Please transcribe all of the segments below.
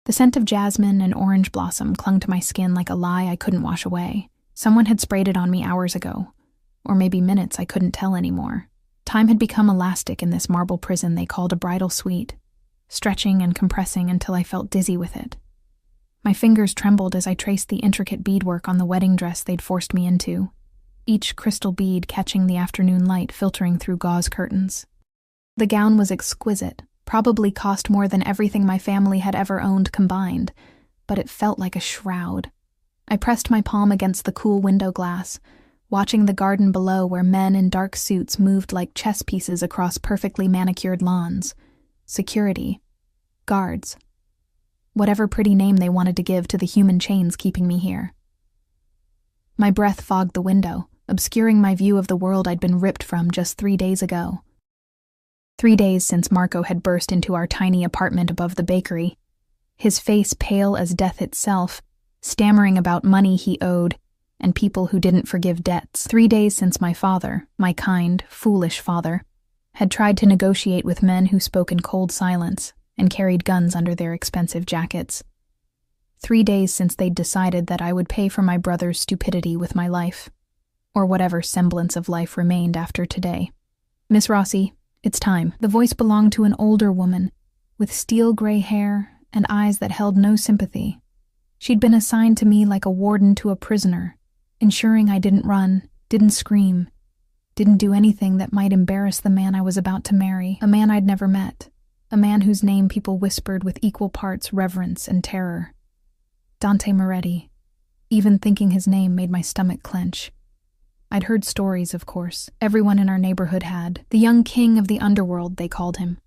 The scent of jasmine and orange blossom clung to my skin like a lie I couldn't wash away. Someone had sprayed it on me hours ago, or maybe minutes, I couldn't tell anymore. Time had become elastic in this marble prison they called a bridal suite, stretching and compressing until I felt dizzy with it. My fingers trembled as I traced the intricate beadwork on the wedding dress they'd forced me into, each crystal bead catching the afternoon light filtering through gauze curtains. The gown was exquisite, probably cost more than everything my family had ever owned combined, but it felt like a shroud. I pressed my palm against the cool window glass, watching the garden below where men in dark suits moved like chess pieces across perfectly manicured lawns. Security. Guards. Whatever pretty name they wanted to give to the human chains keeping me here. My breath fogged the window, obscuring my view of the world I'd been ripped from just 3 days ago. 3 days since Marco had burst into our tiny apartment above the bakery, his face pale as death itself, stammering about money he owed and people who didn't forgive debts. 3 days since my father, my kind, foolish father, had tried to negotiate with men who spoke in cold silence and carried guns under their expensive jackets. 3 days since they'd decided that I would pay for my brother's stupidity with my life, or whatever semblance of life remained after today. Miss Rossi, it's time. The voice belonged to an older woman, with steel gray hair and eyes that held no sympathy. She'd been assigned to me like a warden to a prisoner, ensuring I didn't run, didn't scream, didn't do anything that might embarrass the man I was about to marry, a man I'd never met, a man whose name people whispered with equal parts reverence and terror. Dante Moretti. Even thinking his name made my stomach clench. I'd heard stories, of course. Everyone in our neighborhood had. The young king of the underworld, they called him.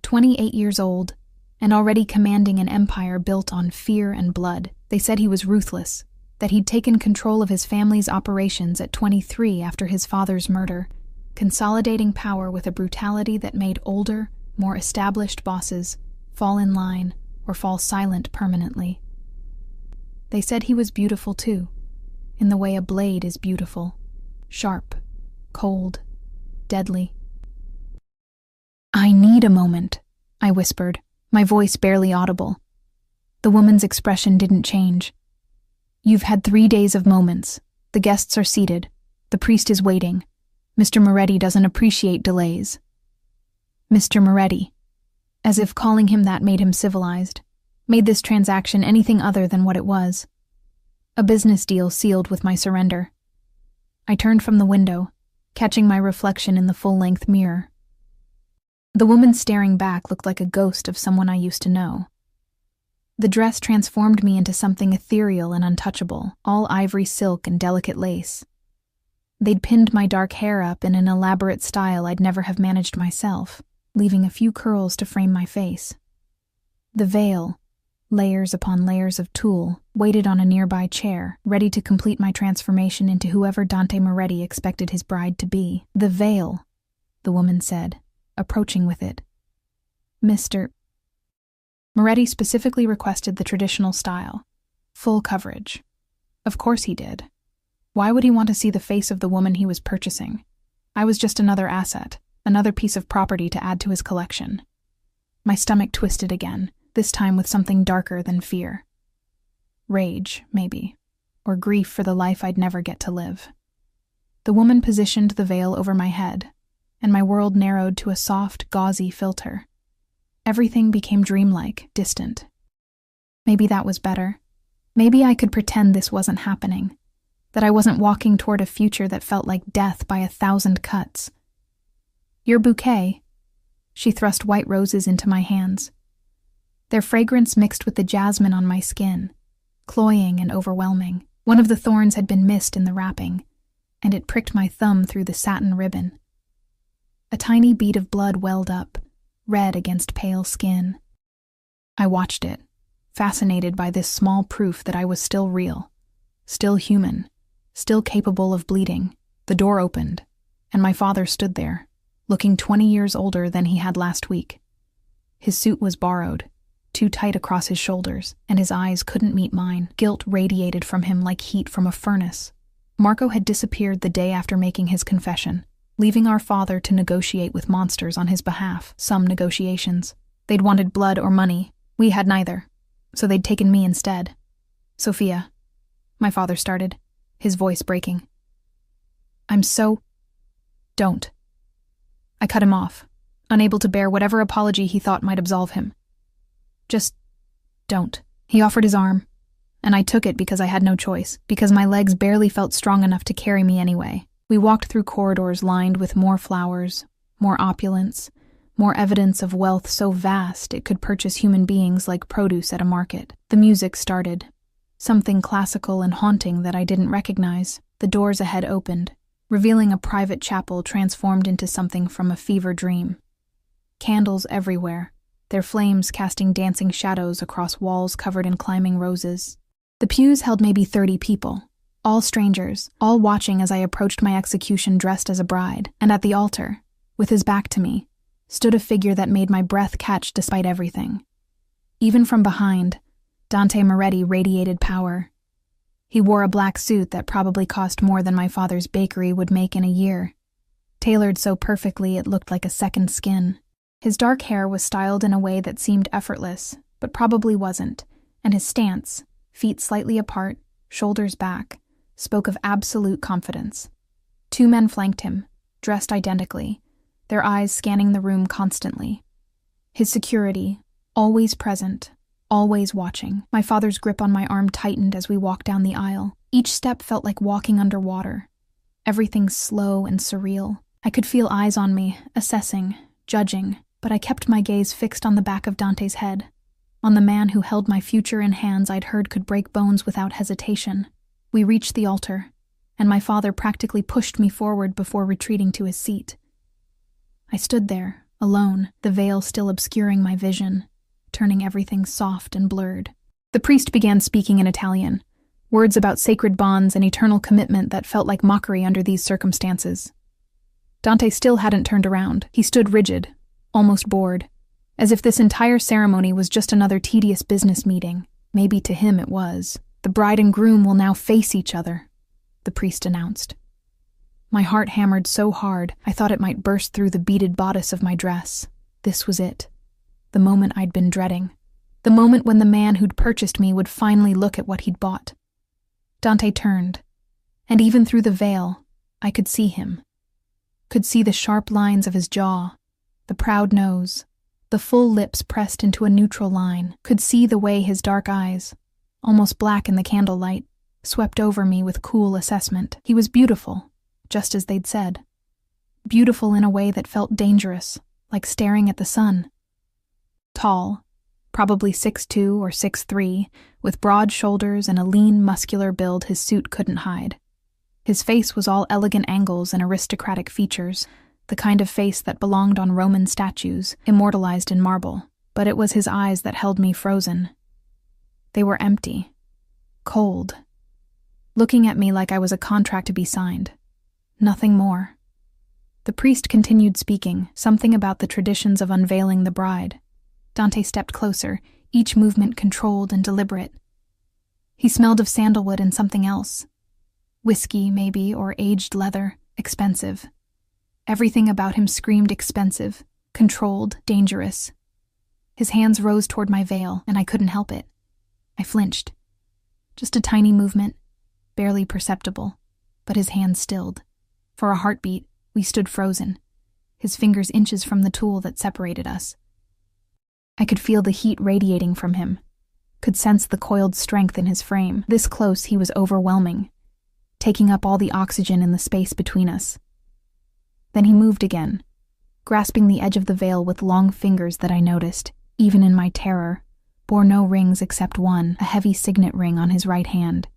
28 years old, and already commanding an empire built on fear and blood. They said he was ruthless, that he'd taken control of his family's operations at 23 after his father's murder, consolidating power with a brutality that made older, more established bosses fall in line or fall silent permanently. They said he was beautiful too, in the way a blade is beautiful, sharp, cold, deadly. "I need a moment," I whispered, my voice barely audible. The woman's expression didn't change. "You've had 3 days of moments. The guests are seated. The priest is waiting. Mr. Moretti doesn't appreciate delays." Mr. Moretti. As if calling him that made him civilized, made this transaction anything other than what it was. A business deal sealed with my surrender. I turned from the window, catching my reflection in the full-length mirror. The woman staring back looked like a ghost of someone I used to know. The dress transformed me into something ethereal and untouchable, all ivory silk and delicate lace. They'd pinned my dark hair up in an elaborate style I'd never have managed myself, leaving a few curls to frame my face. The veil, layers upon layers of tulle, waited on a nearby chair, ready to complete my transformation into whoever Dante Moretti expected his bride to be. "The veil," the woman said, approaching with it. "Mr. Moretti specifically requested the traditional style, full coverage. Of course he did. Why would he want to see the face of the woman he was purchasing? I was just another asset, another piece of property to add to his collection. My stomach twisted again, this time with something darker than fear. Rage, maybe, or grief for the life I'd never get to live. The woman positioned the veil over my head, and my world narrowed to a soft, gauzy filter. Everything became dreamlike, distant. Maybe that was better. Maybe I could pretend this wasn't happening, that I wasn't walking toward a future that felt like death by 1,000 cuts. "Your bouquet." She thrust white roses into my hands. Their fragrance mixed with the jasmine on my skin, cloying and overwhelming. One of the thorns had been missed in the wrapping, and it pricked my thumb through the satin ribbon. A tiny bead of blood welled up, red against pale skin. I watched it, fascinated by this small proof that I was still real, still human, still capable of bleeding. The door opened, and my father stood there, looking 20 years older than he had last week. His suit was borrowed, too tight across his shoulders, and his eyes couldn't meet mine. Guilt radiated from him like heat from a furnace. Marco had disappeared the day after making his confession, leaving our father to negotiate with monsters on his behalf. Some negotiations. They'd wanted blood or money. We had neither. so they'd taken me instead. Sophia, my father started, his voice breaking. Don't. I cut him off, unable to bear whatever apology he thought might absolve him. Just don't. He offered his arm, and I took it because I had no choice, because my legs barely felt strong enough to carry me anyway. We walked through corridors lined with more flowers, more opulence, more evidence of wealth so vast it could purchase human beings like produce at a market. The music started, something classical and haunting that I didn't recognize. The doors ahead opened, revealing a private chapel transformed into something from a fever dream. Candles everywhere, their flames casting dancing shadows across walls covered in climbing roses. The pews held maybe 30 people, all strangers, all watching as I approached my execution dressed as a bride. And at the altar, with his back to me, stood a figure that made my breath catch despite everything. Even from behind, Dante Moretti radiated power. He wore a black suit that probably cost more than my father's bakery would make in a year, tailored so perfectly it looked like a second skin. His dark hair was styled in a way that seemed effortless, but probably wasn't, and his stance, feet slightly apart, shoulders back, spoke of absolute confidence. 2 men flanked him, dressed identically, their eyes scanning the room constantly. His security, always present, always watching. My father's grip on my arm tightened as we walked down the aisle. Each step felt like walking underwater. Everything slow and surreal. I could feel eyes on me, assessing, judging, but I kept my gaze fixed on the back of Dante's head, on the man who held my future in hands I'd heard could break bones without hesitation. We reached the altar, and my father practically pushed me forward before retreating to his seat. I stood there, alone, the veil still obscuring my vision, turning everything soft and blurred. The priest began speaking in Italian, words about sacred bonds and eternal commitment that felt like mockery under these circumstances. Dante still hadn't turned around. He stood rigid, almost bored, as if this entire ceremony was just another tedious business meeting. Maybe to him it was. The bride and groom will now face each other, the priest announced. My heart hammered so hard I thought it might burst through the beaded bodice of my dress. This was it. The moment I'd been dreading. The moment when the man who'd purchased me would finally look at what he'd bought. Dante turned, and even through the veil, I could see him. Could see the sharp lines of his jaw, the proud nose, the full lips pressed into a neutral line. Could see the way his dark eyes, almost black in the candlelight, swept over me with cool assessment. He was beautiful, just as they'd said. Beautiful in a way that felt dangerous, like staring at the sun. Tall, probably 6'2" or 6'3", with broad shoulders and a lean, muscular build his suit couldn't hide. His face was all elegant angles and aristocratic features, the kind of face that belonged on Roman statues, immortalized in marble. But it was his eyes that held me frozen. They were empty, cold, looking at me like I was a contract to be signed. Nothing more. The priest continued speaking, something about the traditions of unveiling the bride. Dante stepped closer, each movement controlled and deliberate. He smelled of sandalwood and something else. Whiskey, maybe, or aged leather, expensive. Everything about him screamed expensive, controlled, dangerous. His hands rose toward my veil, and I couldn't help it. I flinched. Just a tiny movement, barely perceptible, but his hands stilled. For a heartbeat, we stood frozen, his fingers inches from the tool that separated us. I could feel the heat radiating from him, could sense the coiled strength in his frame. This close, he was overwhelming, taking up all the oxygen in the space between us. Then he moved again, grasping the edge of the veil with long fingers that I noticed, even in my terror, bore no rings except one, a heavy signet ring on his right hand,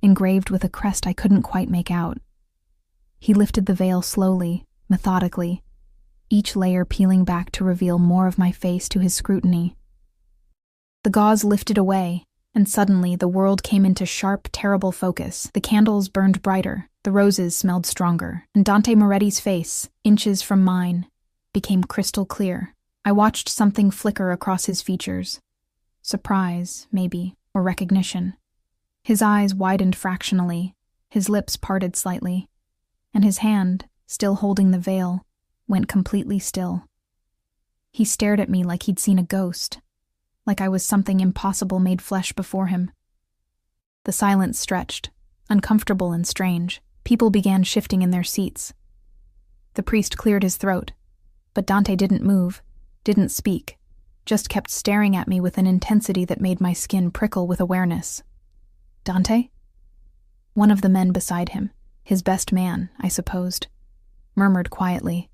engraved with a crest I couldn't quite make out. He lifted the veil slowly, methodically, each layer peeling back to reveal more of my face to his scrutiny. The gauze lifted away, and suddenly the world came into sharp, terrible focus. The candles burned brighter, the roses smelled stronger, and Dante Moretti's face, inches from mine, became crystal clear. I watched something flicker across his features. Surprise, maybe, or recognition. His eyes widened fractionally, his lips parted slightly, and his hand, still holding the veil, went completely still. He stared at me like he'd seen a ghost. like I was something impossible made flesh before him. The silence stretched, uncomfortable and strange. People began shifting in their seats. The priest cleared his throat, but Dante didn't move, didn't speak, just kept staring at me with an intensity that made my skin prickle with awareness. Dante? One of the men beside him, his best man, I supposed, murmured quietly.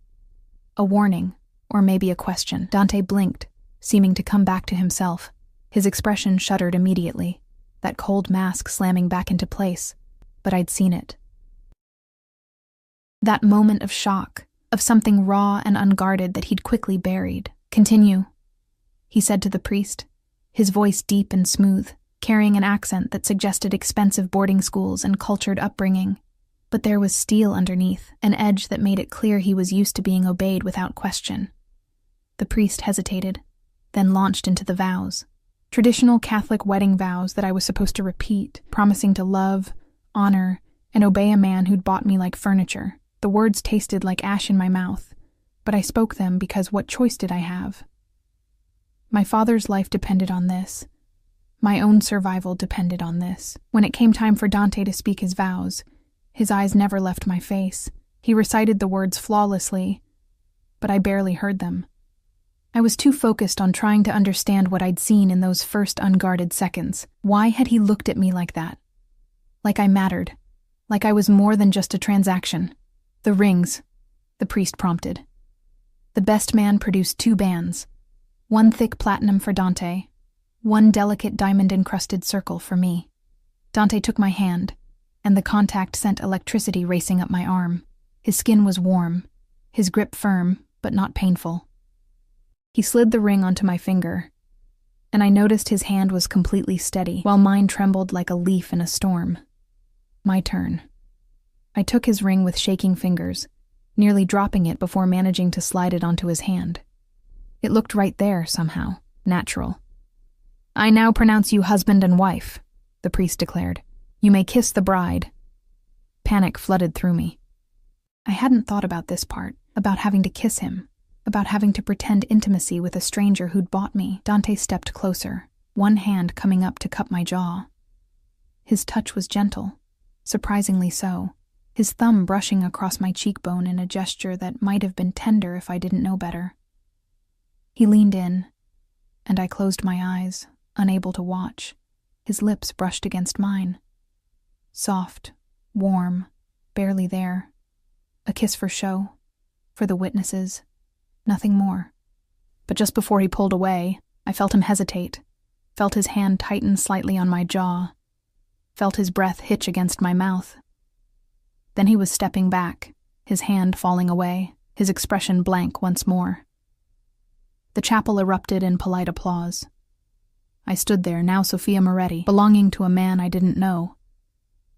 A warning, or maybe a question. Dante blinked, seeming to come back to himself. His expression shuddered immediately, that cold mask slamming back into place, but I'd seen it. That moment of shock, of something raw and unguarded that he'd quickly buried. Continue, he said to the priest, his voice deep and smooth, carrying an accent that suggested expensive boarding schools and cultured upbringing. But there was steel underneath, an edge that made it clear he was used to being obeyed without question. The priest hesitated, then launched into the vows. Traditional Catholic wedding vows that I was supposed to repeat, promising to love, honor, and obey a man who'd bought me like furniture. The words tasted like ash in my mouth, but I spoke them because what choice did I have? My father's life depended on this. My own survival depended on this. When it came time for Dante to speak his vows, his eyes never left my face. He recited the words flawlessly, but I barely heard them. I was too focused on trying to understand what I'd seen in those first unguarded seconds. Why had he looked at me like that? Like I mattered. Like I was more than just a transaction. The rings, the priest prompted. The best man produced 2 bands. One thick platinum for Dante, one delicate diamond-encrusted circle for me. Dante took my hand, and the contact sent electricity racing up my arm. His skin was warm, his grip firm, but not painful. He slid the ring onto my finger, and I noticed his hand was completely steady, while mine trembled like a leaf in a storm. My turn. I took his ring with shaking fingers, nearly dropping it before managing to slide it onto his hand. It looked right there, somehow, natural. "I now pronounce you husband and wife," the priest declared. "You may kiss the bride." Panic flooded through me. I hadn't thought about this part, about having to kiss him, about having to pretend intimacy with a stranger who'd bought me. Dante stepped closer, one hand coming up to cup my jaw. His touch was gentle, surprisingly so, his thumb brushing across my cheekbone in a gesture that might have been tender if I didn't know better. He leaned in, and I closed my eyes, unable to watch. His lips brushed against mine. Soft, warm, barely there. A kiss for show, for the witnesses, nothing more. But just before he pulled away, I felt him hesitate, felt his hand tighten slightly on my jaw, felt his breath hitch against my mouth. Then he was stepping back, his hand falling away, his expression blank once more. The chapel erupted in polite applause. I stood there, now Sophia Moretti, belonging to a man I didn't know,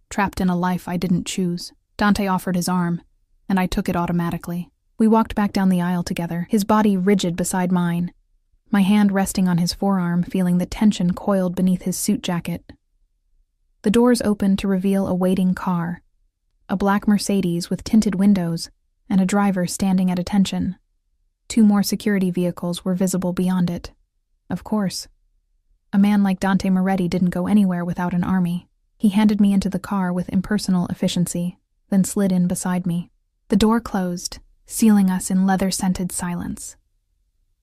trapped in a life I didn't choose. Dante offered his arm, and I took it automatically. We walked back down the aisle together, his body rigid beside mine, my hand resting on his forearm, feeling the tension coiled beneath his suit jacket. The doors opened to reveal a waiting car, a black Mercedes with tinted windows and a driver standing at attention. 2 more security vehicles were visible beyond it. Of course. A man like Dante Moretti didn't go anywhere without an army. He handed me into the car with impersonal efficiency, then slid in beside me. The door closed, sealing us in leather-scented silence.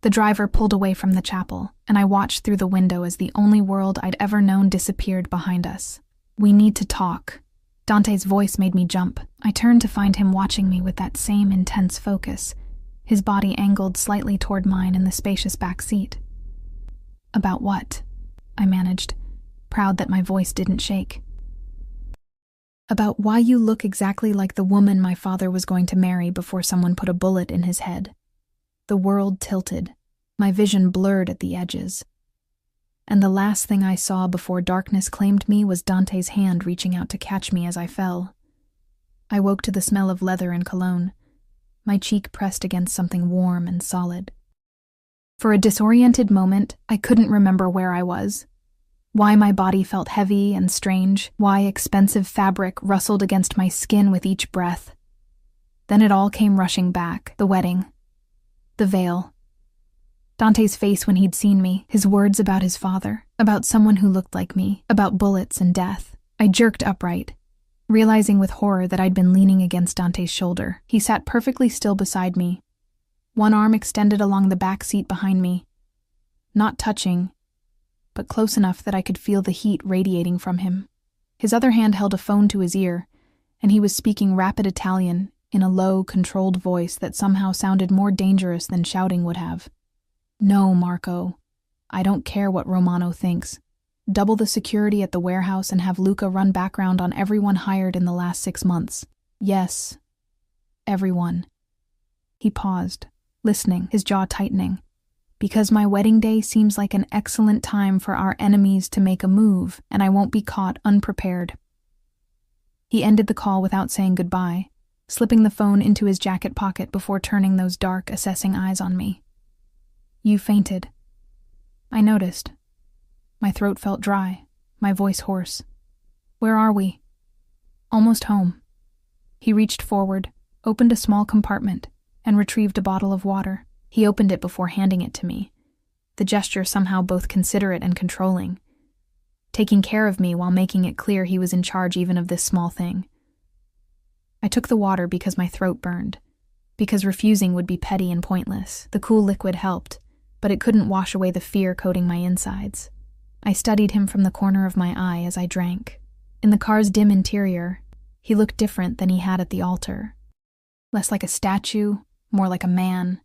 The driver pulled away from the chapel, and I watched through the window as the only world I'd ever known disappeared behind us. "We need to talk." Dante's voice made me jump. I turned to find him watching me with that same intense focus, his body angled slightly toward mine in the spacious back seat. "About what?" I managed, proud that my voice didn't shake. "About why you look exactly like the woman my father was going to marry before someone put a bullet in his head." The world tilted, my vision blurred at the edges. And the last thing I saw before darkness claimed me was Dante's hand reaching out to catch me as I fell. I woke to the smell of leather and cologne, my cheek pressed against something warm and solid. For a disoriented moment, I couldn't remember where I was, why my body felt heavy and strange, why expensive fabric rustled against my skin with each breath. Then it all came rushing back, the wedding, the veil, Dante's face when he'd seen me, his words about his father, about someone who looked like me, about bullets and death. I jerked upright, realizing with horror that I'd been leaning against Dante's shoulder. He sat perfectly still beside me, one arm extended along the back seat behind me, not touching, but close enough that I could feel the heat radiating from him. His other hand held a phone to his ear, and he was speaking rapid Italian in a low, controlled voice that somehow sounded more dangerous than shouting would have. "No, Marco. I don't care what Romano thinks. Double the security at the warehouse and have Luca run background on everyone hired in the last 6 months. Yes, everyone." He paused, listening, his jaw tightening. "Because my wedding day seems like an excellent time for our enemies to make a move, and I won't be caught unprepared." He ended the call without saying goodbye, slipping the phone into his jacket pocket before turning those dark, assessing eyes on me. "You fainted." I noticed. My throat felt dry, my voice hoarse. "Where are we?" "Almost home." He reached forward, opened a small compartment, and retrieved a bottle of water. He opened it before handing it to me, the gesture somehow both considerate and controlling, taking care of me while making it clear he was in charge even of this small thing. I took the water because my throat burned, because refusing would be petty and pointless. The cool liquid helped, but it couldn't wash away the fear coating my insides. I studied him from the corner of my eye as I drank. In the car's dim interior, he looked different than he had at the altar. Less like a statue, more like a man.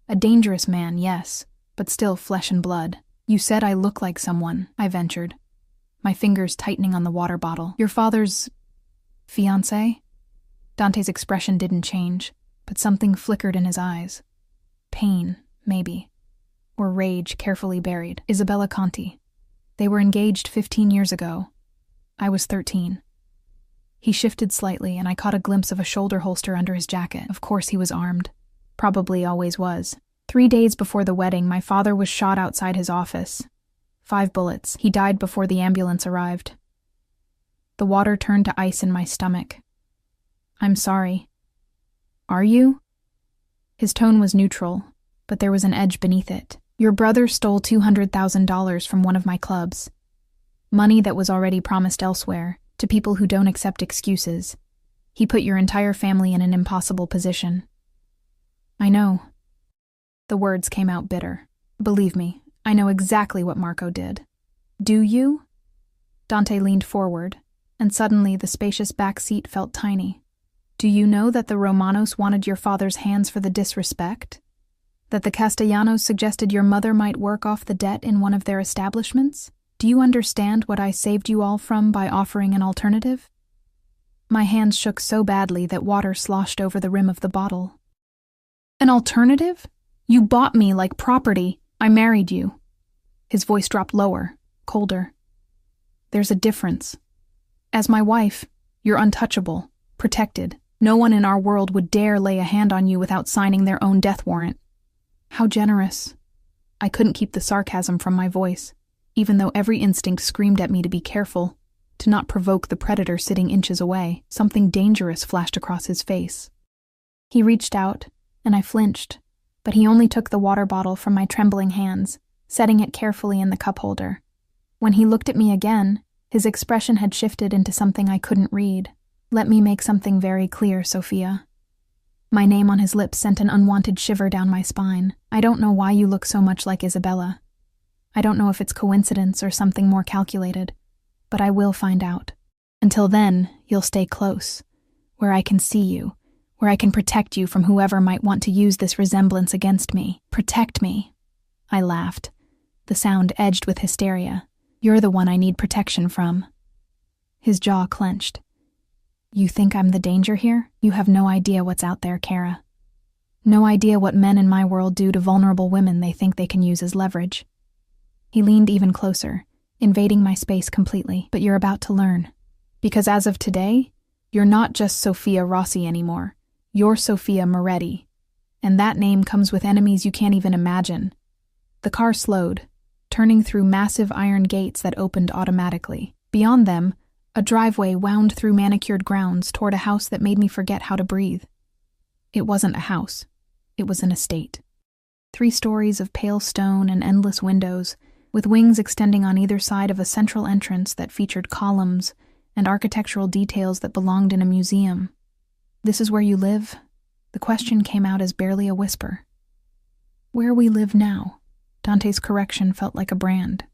A dangerous man, yes, but still flesh and blood. "You said I look like someone," I ventured, my fingers tightening on the water bottle. "Your father's fiancé?" Dante's expression didn't change, but something flickered in his eyes. Pain, maybe, or rage carefully buried. "Isabella Conti. They were engaged 15 years ago. I was 13. He shifted slightly, and I caught a glimpse of a shoulder holster under his jacket. Of course he was armed. Probably always was. 3 days before the wedding, my father was shot outside his office. 5 bullets. He died before the ambulance arrived." The water turned to ice in my stomach. "I'm sorry." "Are you?" His tone was neutral, but there was an edge beneath it. "Your brother stole $200,000 from one of my clubs. Money that was already promised elsewhere, to people who don't accept excuses. He put your entire family in an impossible position." "I know." The words came out bitter. "Believe me, I know exactly what Marco did." "Do you?" Dante leaned forward, and suddenly the spacious back seat felt tiny. "Do you know that the Romanos wanted your father's hands for the disrespect? That the Castellanos suggested your mother might work off the debt in one of their establishments? Do you understand what I saved you all from by offering an alternative?" My hands shook so badly that water sloshed over the rim of the bottle. "An alternative? You bought me like property. I married you." His voice dropped lower, colder. "There's a difference. As my wife, you're untouchable, protected. No one in our world would dare lay a hand on you without signing their own death warrant." "How generous." I couldn't keep the sarcasm from my voice, even though every instinct screamed at me to be careful, to not provoke the predator sitting inches away. Something dangerous flashed across his face. He reached out, and I flinched, but he only took the water bottle from my trembling hands, setting it carefully in the cup holder. When he looked at me again, his expression had shifted into something I couldn't read. "Let me make something very clear, Sophia." My name on his lips sent an unwanted shiver down my spine. "I don't know why you look so much like Isabella. I don't know if it's coincidence or something more calculated, but I will find out. Until then, you'll stay close, where I can see you, where I can protect you from whoever might want to use this resemblance against me. Protect me." I laughed, the sound edged with hysteria. "You're the one I need protection from." His jaw clenched. "You think I'm the danger here? You have no idea what's out there, Kara. No idea what men in my world do to vulnerable women they think they can use as leverage." He leaned even closer, invading my space completely. "But you're about to learn. Because as of today, you're not just Sophia Rossi anymore. You're Sophia Moretti. And that name comes with enemies you can't even imagine." The car slowed, turning through massive iron gates that opened automatically. Beyond them, a driveway wound through manicured grounds toward a house that made me forget how to breathe. It wasn't a house. It was an estate. 3 stories of pale stone and endless windows, with wings extending on either side of a central entrance that featured columns and architectural details that belonged in a museum. "This is where you live?" The question came out as barely a whisper. "Where we live now." Dante's correction felt like a brand.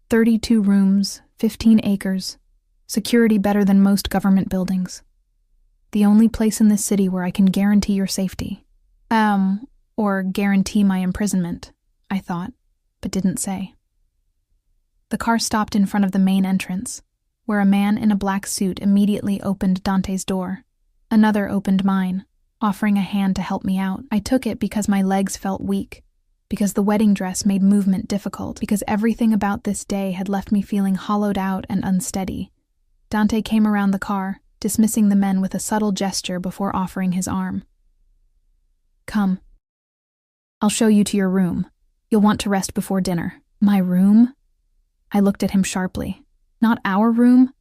32 rooms, 15 acres, security better than most government buildings. The only place in this city where I can guarantee your safety. Or guarantee my imprisonment, I thought, but didn't say. The car stopped in front of the main entrance, where a man in a black suit immediately opened Dante's door. Another opened mine, offering a hand to help me out. I took it because my legs felt weak, because the wedding dress made movement difficult, because everything about this day had left me feeling hollowed out and unsteady. Dante came around the car, dismissing the men with a subtle gesture before offering his arm. "Come. I'll show you to your room. You'll want to rest before dinner." "My room?" I looked at him sharply. "Not our room?"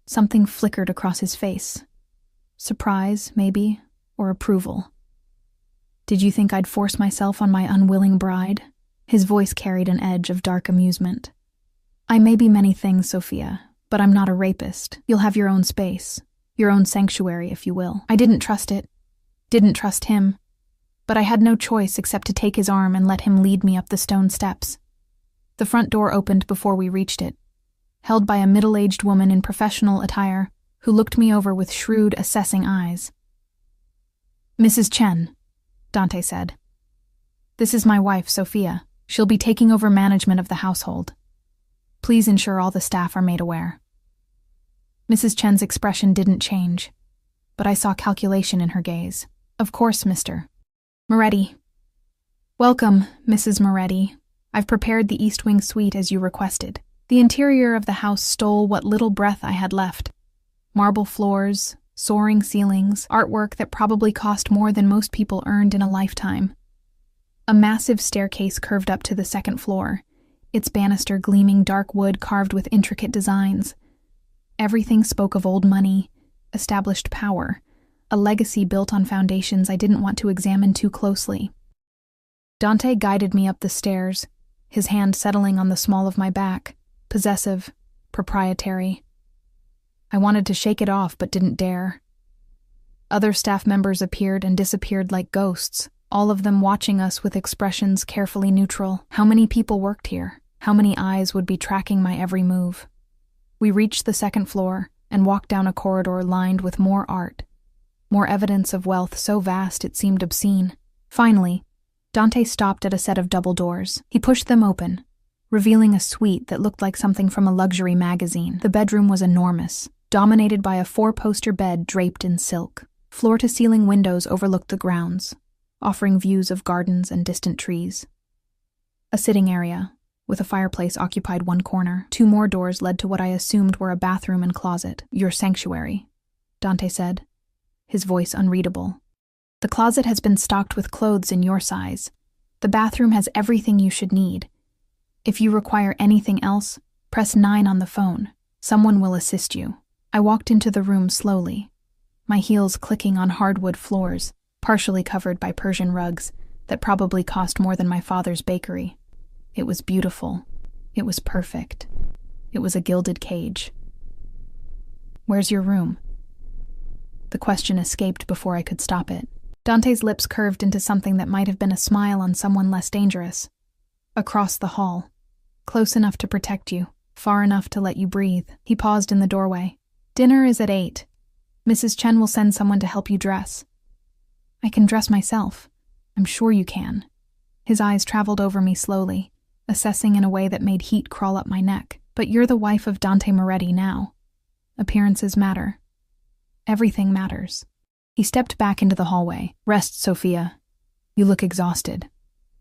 Something flickered across his face. Surprise, maybe, or approval. "Did you think I'd force myself on my unwilling bride?" His voice carried an edge of dark amusement. "I may be many things, Sophia, but I'm not a rapist. You'll have your own space, your own sanctuary, if you will." I didn't trust it, didn't trust him, but I had no choice except to take his arm and let him lead me up the stone steps. The front door opened before we reached it, held by a middle-aged woman in professional attire who looked me over with shrewd, assessing eyes. "Mrs. Chen," Dante said. "This is my wife, Sophia. She'll be taking over management of the household. Please ensure all the staff are made aware." Mrs. Chen's expression didn't change, but I saw calculation in her gaze. "Of course, Mr. Moretti." "Welcome, Mrs. Moretti. I've prepared the East Wing suite as you requested." The interior of the house stole what little breath I had left. Marble floors, soaring ceilings, artwork that probably cost more than most people earned in a lifetime. A massive staircase curved up to the second floor, its banister gleaming dark wood carved with intricate designs. Everything spoke of old money, established power, a legacy built on foundations I didn't want to examine too closely. Dante guided me up the stairs, his hand settling on the small of my back, possessive, proprietary. I wanted to shake it off but didn't dare. Other staff members appeared and disappeared like ghosts, all of them watching us with expressions carefully neutral. How many people worked here? How many eyes would be tracking my every move? We reached the second floor and walked down a corridor lined with more art, more evidence of wealth so vast it seemed obscene. Finally, Dante stopped at a set of double doors. He pushed them open, revealing a suite that looked like something from a luxury magazine. The bedroom was enormous, dominated by a 4-poster bed draped in silk. Floor-to-ceiling windows overlooked the grounds, offering views of gardens and distant trees. A sitting area, with a fireplace, occupied one corner. 2 more doors led to what I assumed were a bathroom and closet. "Your sanctuary," Dante said, his voice unreadable. "The closet has been stocked with clothes in your size. The bathroom has everything you should need. If you require anything else, press 9 on the phone. Someone will assist you." I walked into the room slowly, my heels clicking on hardwood floors, partially covered by Persian rugs that probably cost more than my father's bakery. It was beautiful. It was perfect. It was a gilded cage. "Where's your room?" The question escaped before I could stop it. Dante's lips curved into something that might have been a smile on someone less dangerous. "Across the hall. Close enough to protect you, far enough to let you breathe." He paused in the doorway. "Dinner is at 8. Mrs. Chen will send someone to help you dress." "I can dress myself. I'm sure you can." His eyes traveled over me slowly, assessing in a way that made heat crawl up my neck. "But you're the wife of Dante Moretti now. Appearances matter. Everything matters." He stepped back into the hallway. "Rest, Sophia. You look exhausted."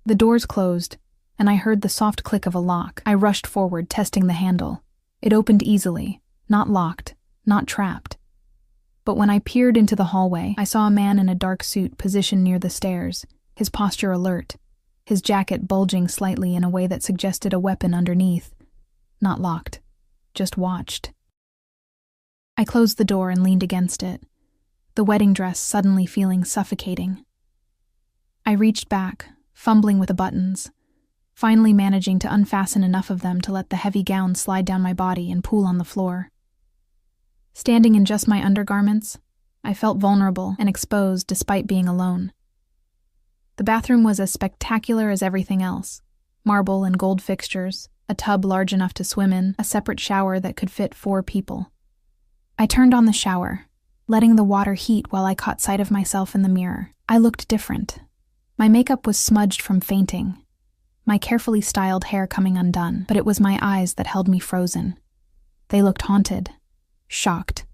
The doors closed, and I heard the soft click of a lock. I rushed forward, testing the handle. It opened easily, not locked, not trapped. But when I peered into the hallway, I saw a man in a dark suit positioned near the stairs, his posture alert, his jacket bulging slightly in a way that suggested a weapon underneath. Not locked, just watched. I closed the door and leaned against it, the wedding dress suddenly feeling suffocating. I reached back, fumbling with the buttons, finally managing to unfasten enough of them to let the heavy gown slide down my body and pool on the floor. Standing in just my undergarments, I felt vulnerable and exposed despite being alone. The bathroom was as spectacular as everything else. Marble and gold fixtures, a tub large enough to swim in, a separate shower that could fit 4 people. I turned on the shower, letting the water heat while I caught sight of myself in the mirror. I looked different. My makeup was smudged from fainting, my carefully styled hair coming undone, but it was my eyes that held me frozen. They looked haunted, shocked,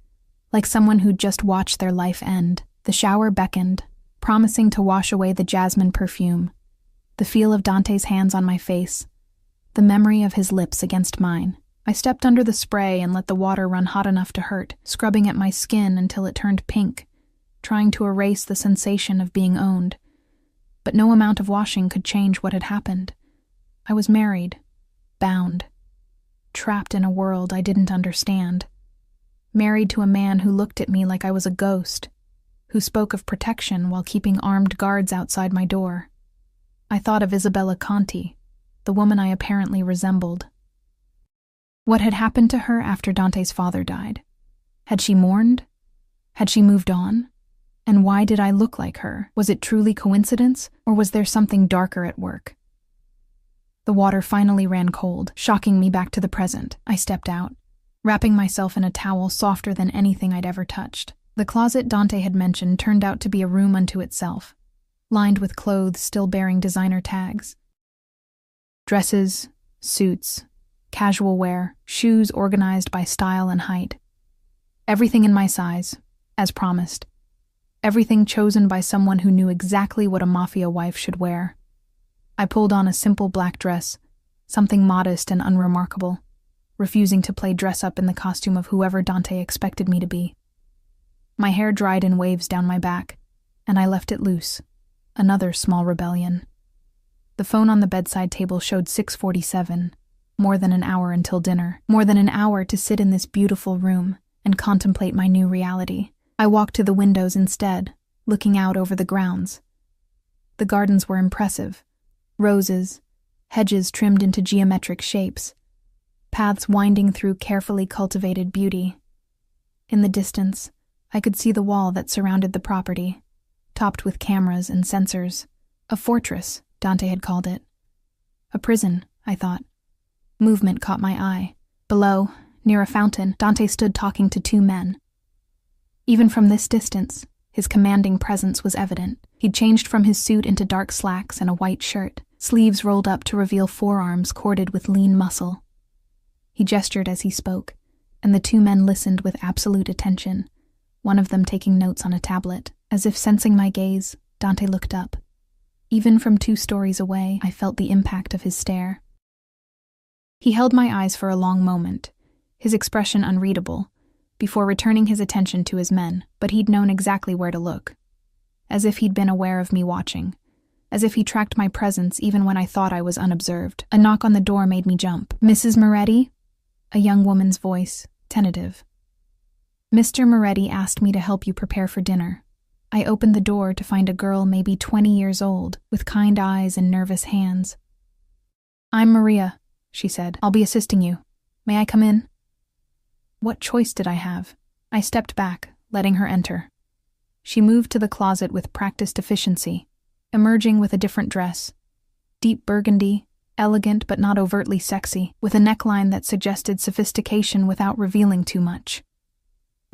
like someone who'd just watched their life end. The shower beckoned, promising to wash away the jasmine perfume, the feel of Dante's hands on my face, the memory of his lips against mine. I stepped under the spray and let the water run hot enough to hurt, scrubbing at my skin until it turned pink, trying to erase the sensation of being owned. But no amount of washing could change what had happened. I was married, bound, trapped in a world I didn't understand. Married to a man who looked at me like I was a ghost, who spoke of protection while keeping armed guards outside my door. I thought of Isabella Conti, the woman I apparently resembled. What had happened to her after Dante's father died? Had she mourned? Had she moved on? And why did I look like her? Was it truly coincidence, or was there something darker at work? The water finally ran cold, shocking me back to the present. I stepped out, wrapping myself in a towel softer than anything I'd ever touched. The closet Dante had mentioned turned out to be a room unto itself, lined with clothes still bearing designer tags. Dresses, suits, casual wear, shoes organized by style and height. Everything in my size, as promised. Everything chosen by someone who knew exactly what a Mafia wife should wear. I pulled on a simple black dress, something modest and unremarkable, refusing to play dress-up in the costume of whoever Dante expected me to be. My hair dried in waves down my back, and I left it loose. Another small rebellion. The phone on the bedside table showed 6:47, more than an hour until dinner, more than an hour to sit in this beautiful room and contemplate my new reality. I walked to the windows instead, looking out over the grounds. The gardens were impressive. Roses, hedges trimmed into geometric shapes, paths winding through carefully cultivated beauty. In the distance, I could see the wall that surrounded the property, topped with cameras and sensors. A fortress, Dante had called it. A prison, I thought. Movement caught my eye. Below, near a fountain, Dante stood talking to 2 men. Even from this distance, his commanding presence was evident. He'd changed from his suit into dark slacks and a white shirt, sleeves rolled up to reveal forearms corded with lean muscle. He gestured as he spoke, and the 2 men listened with absolute attention, one of them taking notes on a tablet. As if sensing my gaze, Dante looked up. Even from 2 stories away, I felt the impact of his stare. He held my eyes for a long moment, his expression unreadable, before returning his attention to his men, but he'd known exactly where to look. As if he'd been aware of me watching. As if he tracked my presence even when I thought I was unobserved. A knock on the door made me jump. "Mrs. Moretti?" A young woman's voice, tentative. "Mr. Moretti asked me to help you prepare for dinner." I opened the door to find a girl maybe 20 years old, with kind eyes and nervous hands. "I'm Maria," she said. "I'll be assisting you. May I come in?" What choice did I have? I stepped back, letting her enter. She moved to the closet with practiced efficiency, emerging with a different dress. Deep burgundy, elegant but not overtly sexy, with a neckline that suggested sophistication without revealing too much.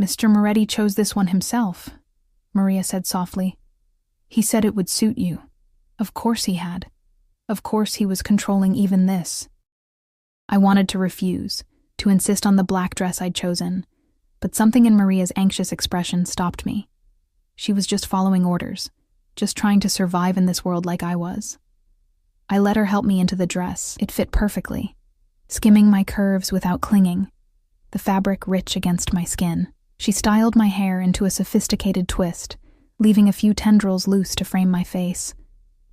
"Mr. Moretti chose this one himself," Maria said softly. "He said it would suit you. Of course he had. Of course he was controlling even this." I wanted to refuse, to insist on the black dress I'd chosen, but something in Maria's anxious expression stopped me. She was just following orders, just trying to survive in this world like I was. I let her help me into the dress. It fit perfectly, skimming my curves without clinging, the fabric rich against my skin. She styled my hair into a sophisticated twist, leaving a few tendrils loose to frame my face.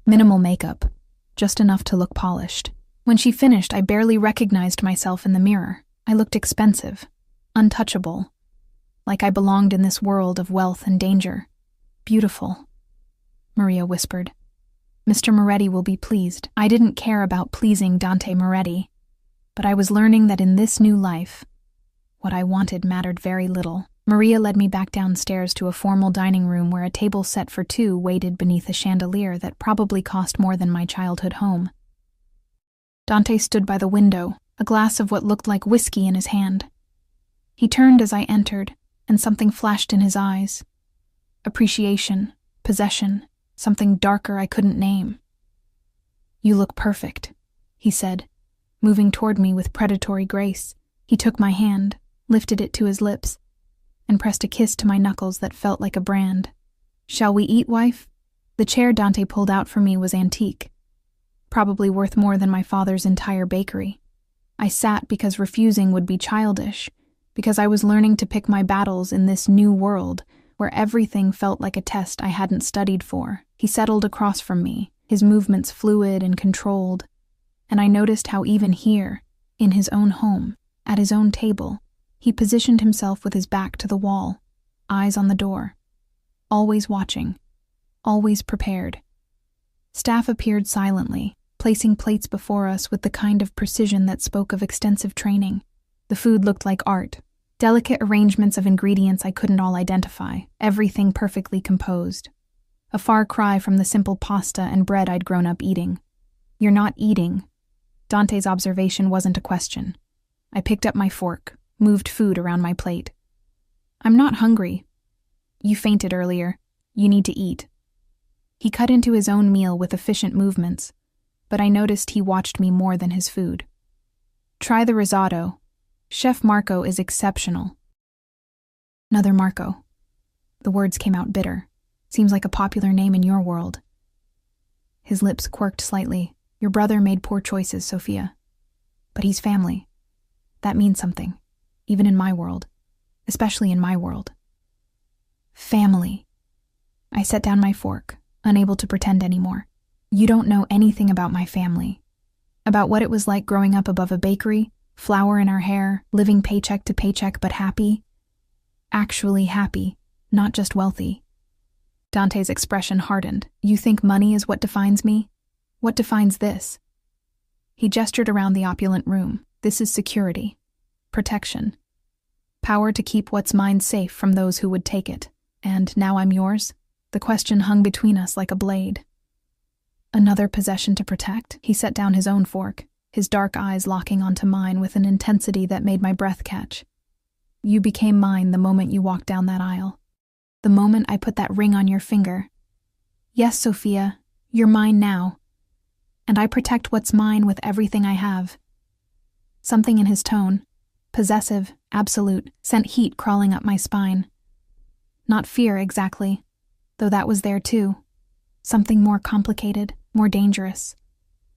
Minimal makeup, just enough to look polished. When she finished, I barely recognized myself in the mirror. I looked expensive, untouchable, like I belonged in this world of wealth and danger. "Beautiful," Maria whispered. Mr. Moretti will be pleased. I didn't care about pleasing Dante Moretti, but I was learning that in this new life, what I wanted mattered very little. Maria led me back downstairs to a formal dining room where a table set for two waited beneath a chandelier that probably cost more than my childhood home. Dante stood by the window, a glass of what looked like whiskey in his hand. He turned as I entered, and something flashed in his eyes. Appreciation, possession, something darker I couldn't name. "You look perfect," he said, moving toward me with predatory grace. He took my hand, lifted it to his lips, and pressed a kiss to my knuckles that felt like a brand. "Shall we eat, wife?" The chair Dante pulled out for me was antique, probably worth more than my father's entire bakery. I sat because refusing would be childish, because I was learning to pick my battles in this new world where everything felt like a test I hadn't studied for. He settled across from me, his movements fluid and controlled, and I noticed how even here, in his own home, at his own table, he positioned himself with his back to the wall, eyes on the door, always watching, always prepared. Staff appeared silently, placing plates before us with the kind of precision that spoke of extensive training. The food looked like art, delicate arrangements of ingredients I couldn't all identify, everything perfectly composed. A far cry from the simple pasta and bread I'd grown up eating. "You're not eating." Dante's observation wasn't a question. I picked up my fork, moved food around my plate. "I'm not hungry. You fainted earlier. You need to eat." He cut into his own meal with efficient movements, but I noticed he watched me more than his food. "Try the risotto. Chef Marco is exceptional." "Another Marco." The words came out bitter. "Seems like a popular name in your world." His lips quirked slightly. "Your brother made poor choices, Sophia. But he's family. That means something, even in my world, especially in my world." Family. I set down my fork, unable to pretend anymore. "You don't know anything about my family. About what it was like growing up above a bakery, flour in our hair, living paycheck to paycheck but happy. Actually happy, not just wealthy." Dante's expression hardened. "You think money is what defines me? What defines this?" He gestured around the opulent room. "This is security, protection, power to keep what's mine safe from those who would take it. And now I'm yours?" The question hung between us like a blade. "Another possession to protect?" He set down his own fork, his dark eyes locking onto mine with an intensity that made my breath catch. "You became mine the moment you walked down that aisle. The moment I put that ring on your finger. Yes, Sophia, you're mine now. And I protect what's mine with everything I have." Something in his tone, possessive, absolute, sent heat crawling up my spine. Not fear exactly, though that was there too. Something more complicated, more dangerous.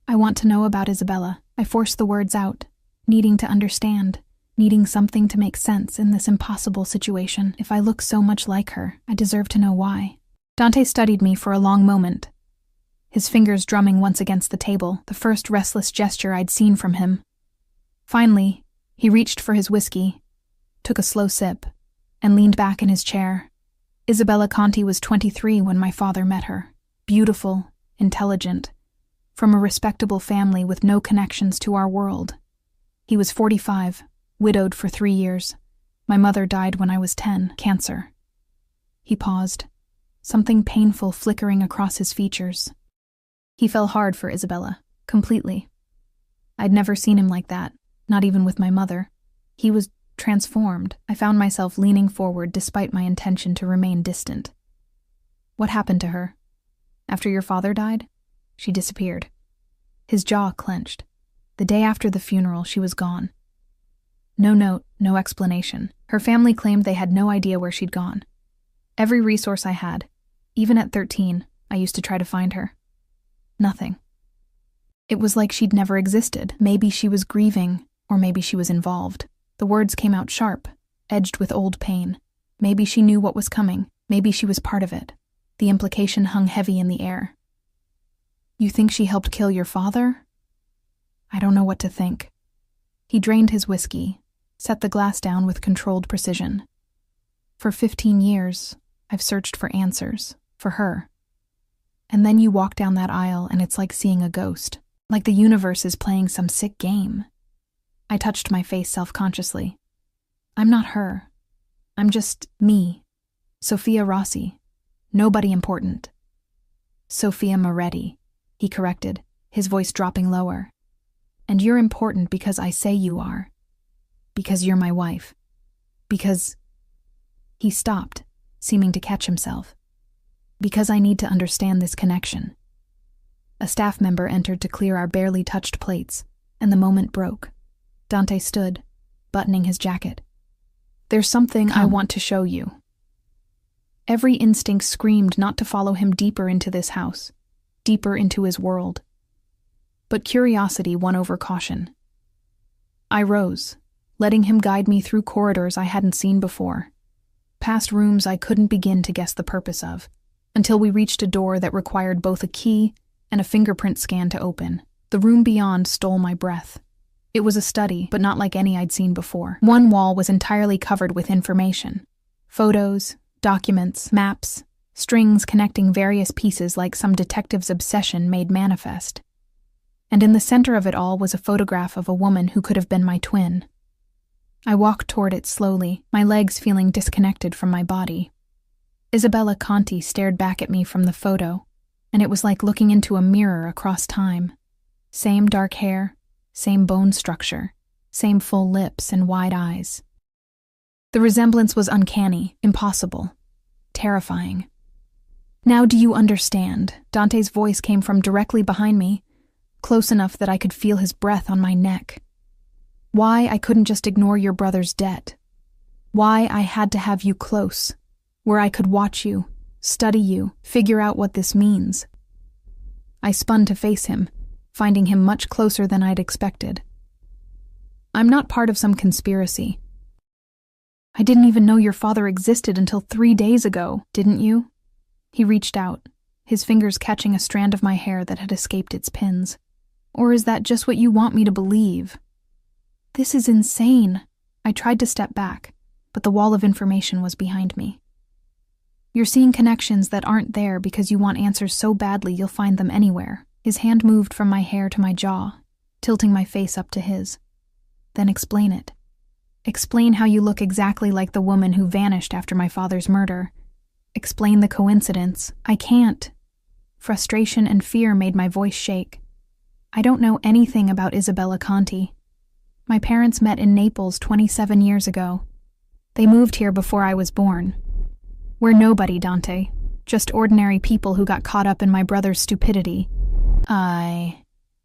"I want to know about Isabella." I forced the words out, needing to understand, needing something to make sense in this impossible situation. If I look so much like her, I deserve to know why. Dante studied me for a long moment, his fingers drumming once against the table, the first restless gesture I'd seen from him. Finally, he reached for his whiskey, took a slow sip, and leaned back in his chair. "Isabella Conti was 23 when my father met her. Beautiful, intelligent, from a respectable family with no connections to our world. He was 45, widowed for 3 years. My mother died when I was 10, cancer." He paused, something painful flickering across his features. He fell hard for Isabella, completely. I'd never seen him like that, not even with my mother. He was transformed. I found myself leaning forward despite my intention to remain distant. "What happened to her? After your father died?" "She disappeared." His jaw clenched. "The day after the funeral, she was gone. No note, no explanation. Her family claimed they had no idea where she'd gone. Every resource I had, even at 13, I used to try to find her. Nothing. It was like she'd never existed. Maybe she was grieving, or maybe she was involved." The words came out sharp, edged with old pain. Maybe she knew what was coming. Maybe she was part of it. The implication hung heavy in the air. "You think she helped kill your father?" I don't know what to think. He drained his whiskey, set the glass down with controlled precision. "For 15 years, I've searched for answers, for her. And then you walk down that aisle and it's like seeing a ghost, like the universe is playing some sick game. I touched my face self-consciously. I'm not her. I'm just me. Sophia Rossi. Nobody important. Sophia Moretti, he corrected, his voice dropping lower. And you're important because I say you are. Because you're my wife. Because... He stopped, seeming to catch himself. Because I need to understand this connection. A staff member entered to clear our barely touched plates, and the moment broke. Dante stood, buttoning his jacket. There's something I want to show you. Every instinct screamed not to follow him deeper into this house, deeper into his world. But curiosity won over caution. I rose, letting him guide me through corridors I hadn't seen before, past rooms I couldn't begin to guess the purpose of, until we reached a door that required both a key and a fingerprint scan to open. The room beyond stole my breath. It was a study, but not like any I'd seen before. One wall was entirely covered with information. Photos, documents, maps, strings connecting various pieces like some detective's obsession made manifest. And in the center of it all was a photograph of a woman who could have been my twin. I walked toward it slowly, my legs feeling disconnected from my body. Isabella Conti stared back at me from the photo, and it was like looking into a mirror across time. Same dark hair, same bone structure, same full lips and wide eyes. The resemblance was uncanny, impossible, terrifying. Now do you understand? Dante's voice came from directly behind me, close enough that I could feel his breath on my neck. Why I couldn't just ignore your brother's debt. Why I had to have you close, where I could watch you, study you, figure out what this means. I spun to face him, finding him much closer than I'd expected. I'm not part of some conspiracy. I didn't even know your father existed until 3 days ago, didn't you? He reached out, his fingers catching a strand of my hair that had escaped its pins. Or is that just what you want me to believe? This is insane. I tried to step back, but the wall of information was behind me. You're seeing connections that aren't there because you want answers so badly you'll find them anywhere. His hand moved from my hair to my jaw, tilting my face up to his. Then explain it. Explain how you look exactly like the woman who vanished after my father's murder. Explain the coincidence. I can't. Frustration and fear made my voice shake. I don't know anything about Isabella Conti. My parents met in Naples 27 years ago. They moved here before I was born. We're nobody, Dante. Just ordinary people who got caught up in my brother's stupidity.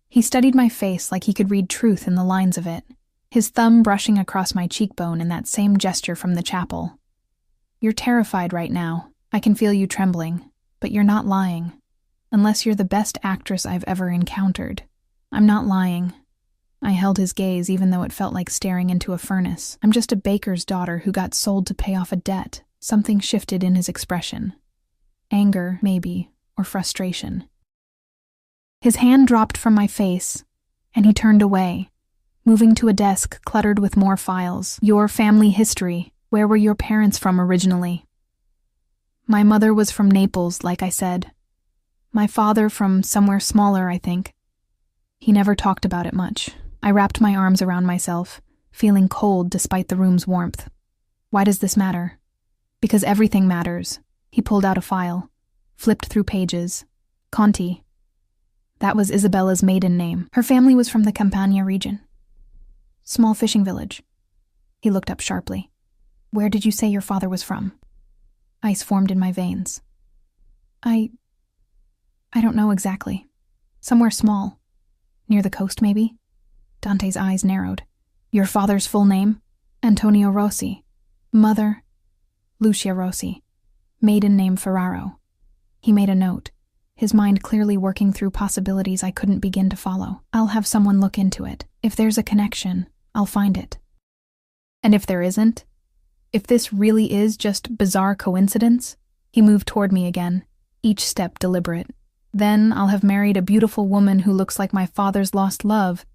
He studied my face like he could read truth in the lines of it, his thumb brushing across my cheekbone in that same gesture from the chapel. You're terrified right now. I can feel you trembling, but you're not lying. Unless you're the best actress I've ever encountered. I'm not lying. I held his gaze even though it felt like staring into a furnace. I'm just a baker's daughter who got sold to pay off a debt. Something shifted in his expression. Anger, maybe, or frustration. His hand dropped from my face, and he turned away, moving to a desk cluttered with more files. Your family history. Where were your parents from originally? My mother was from Naples, like I said. My father from somewhere smaller, I think. He never talked about it much. I wrapped my arms around myself, feeling cold despite the room's warmth. Why does this matter? Because everything matters. He pulled out a file, flipped through pages. Conti. That was Isabella's maiden name. Her family was from the Campania region. Small fishing village. He looked up sharply. Where did you say your father was from? Ice formed in my veins. I don't know exactly. Somewhere small. Near the coast, maybe? Dante's eyes narrowed. Your father's full name? Antonio Rossi. Mother? Lucia Rossi. Maiden name Ferraro. He made a note, his mind clearly working through possibilities I couldn't begin to follow. I'll have someone look into it. If there's a connection, I'll find it. And if there isn't? If this really is just bizarre coincidence? He moved toward me again, each step deliberate. Then I'll have married a beautiful woman who looks like my father's lost love,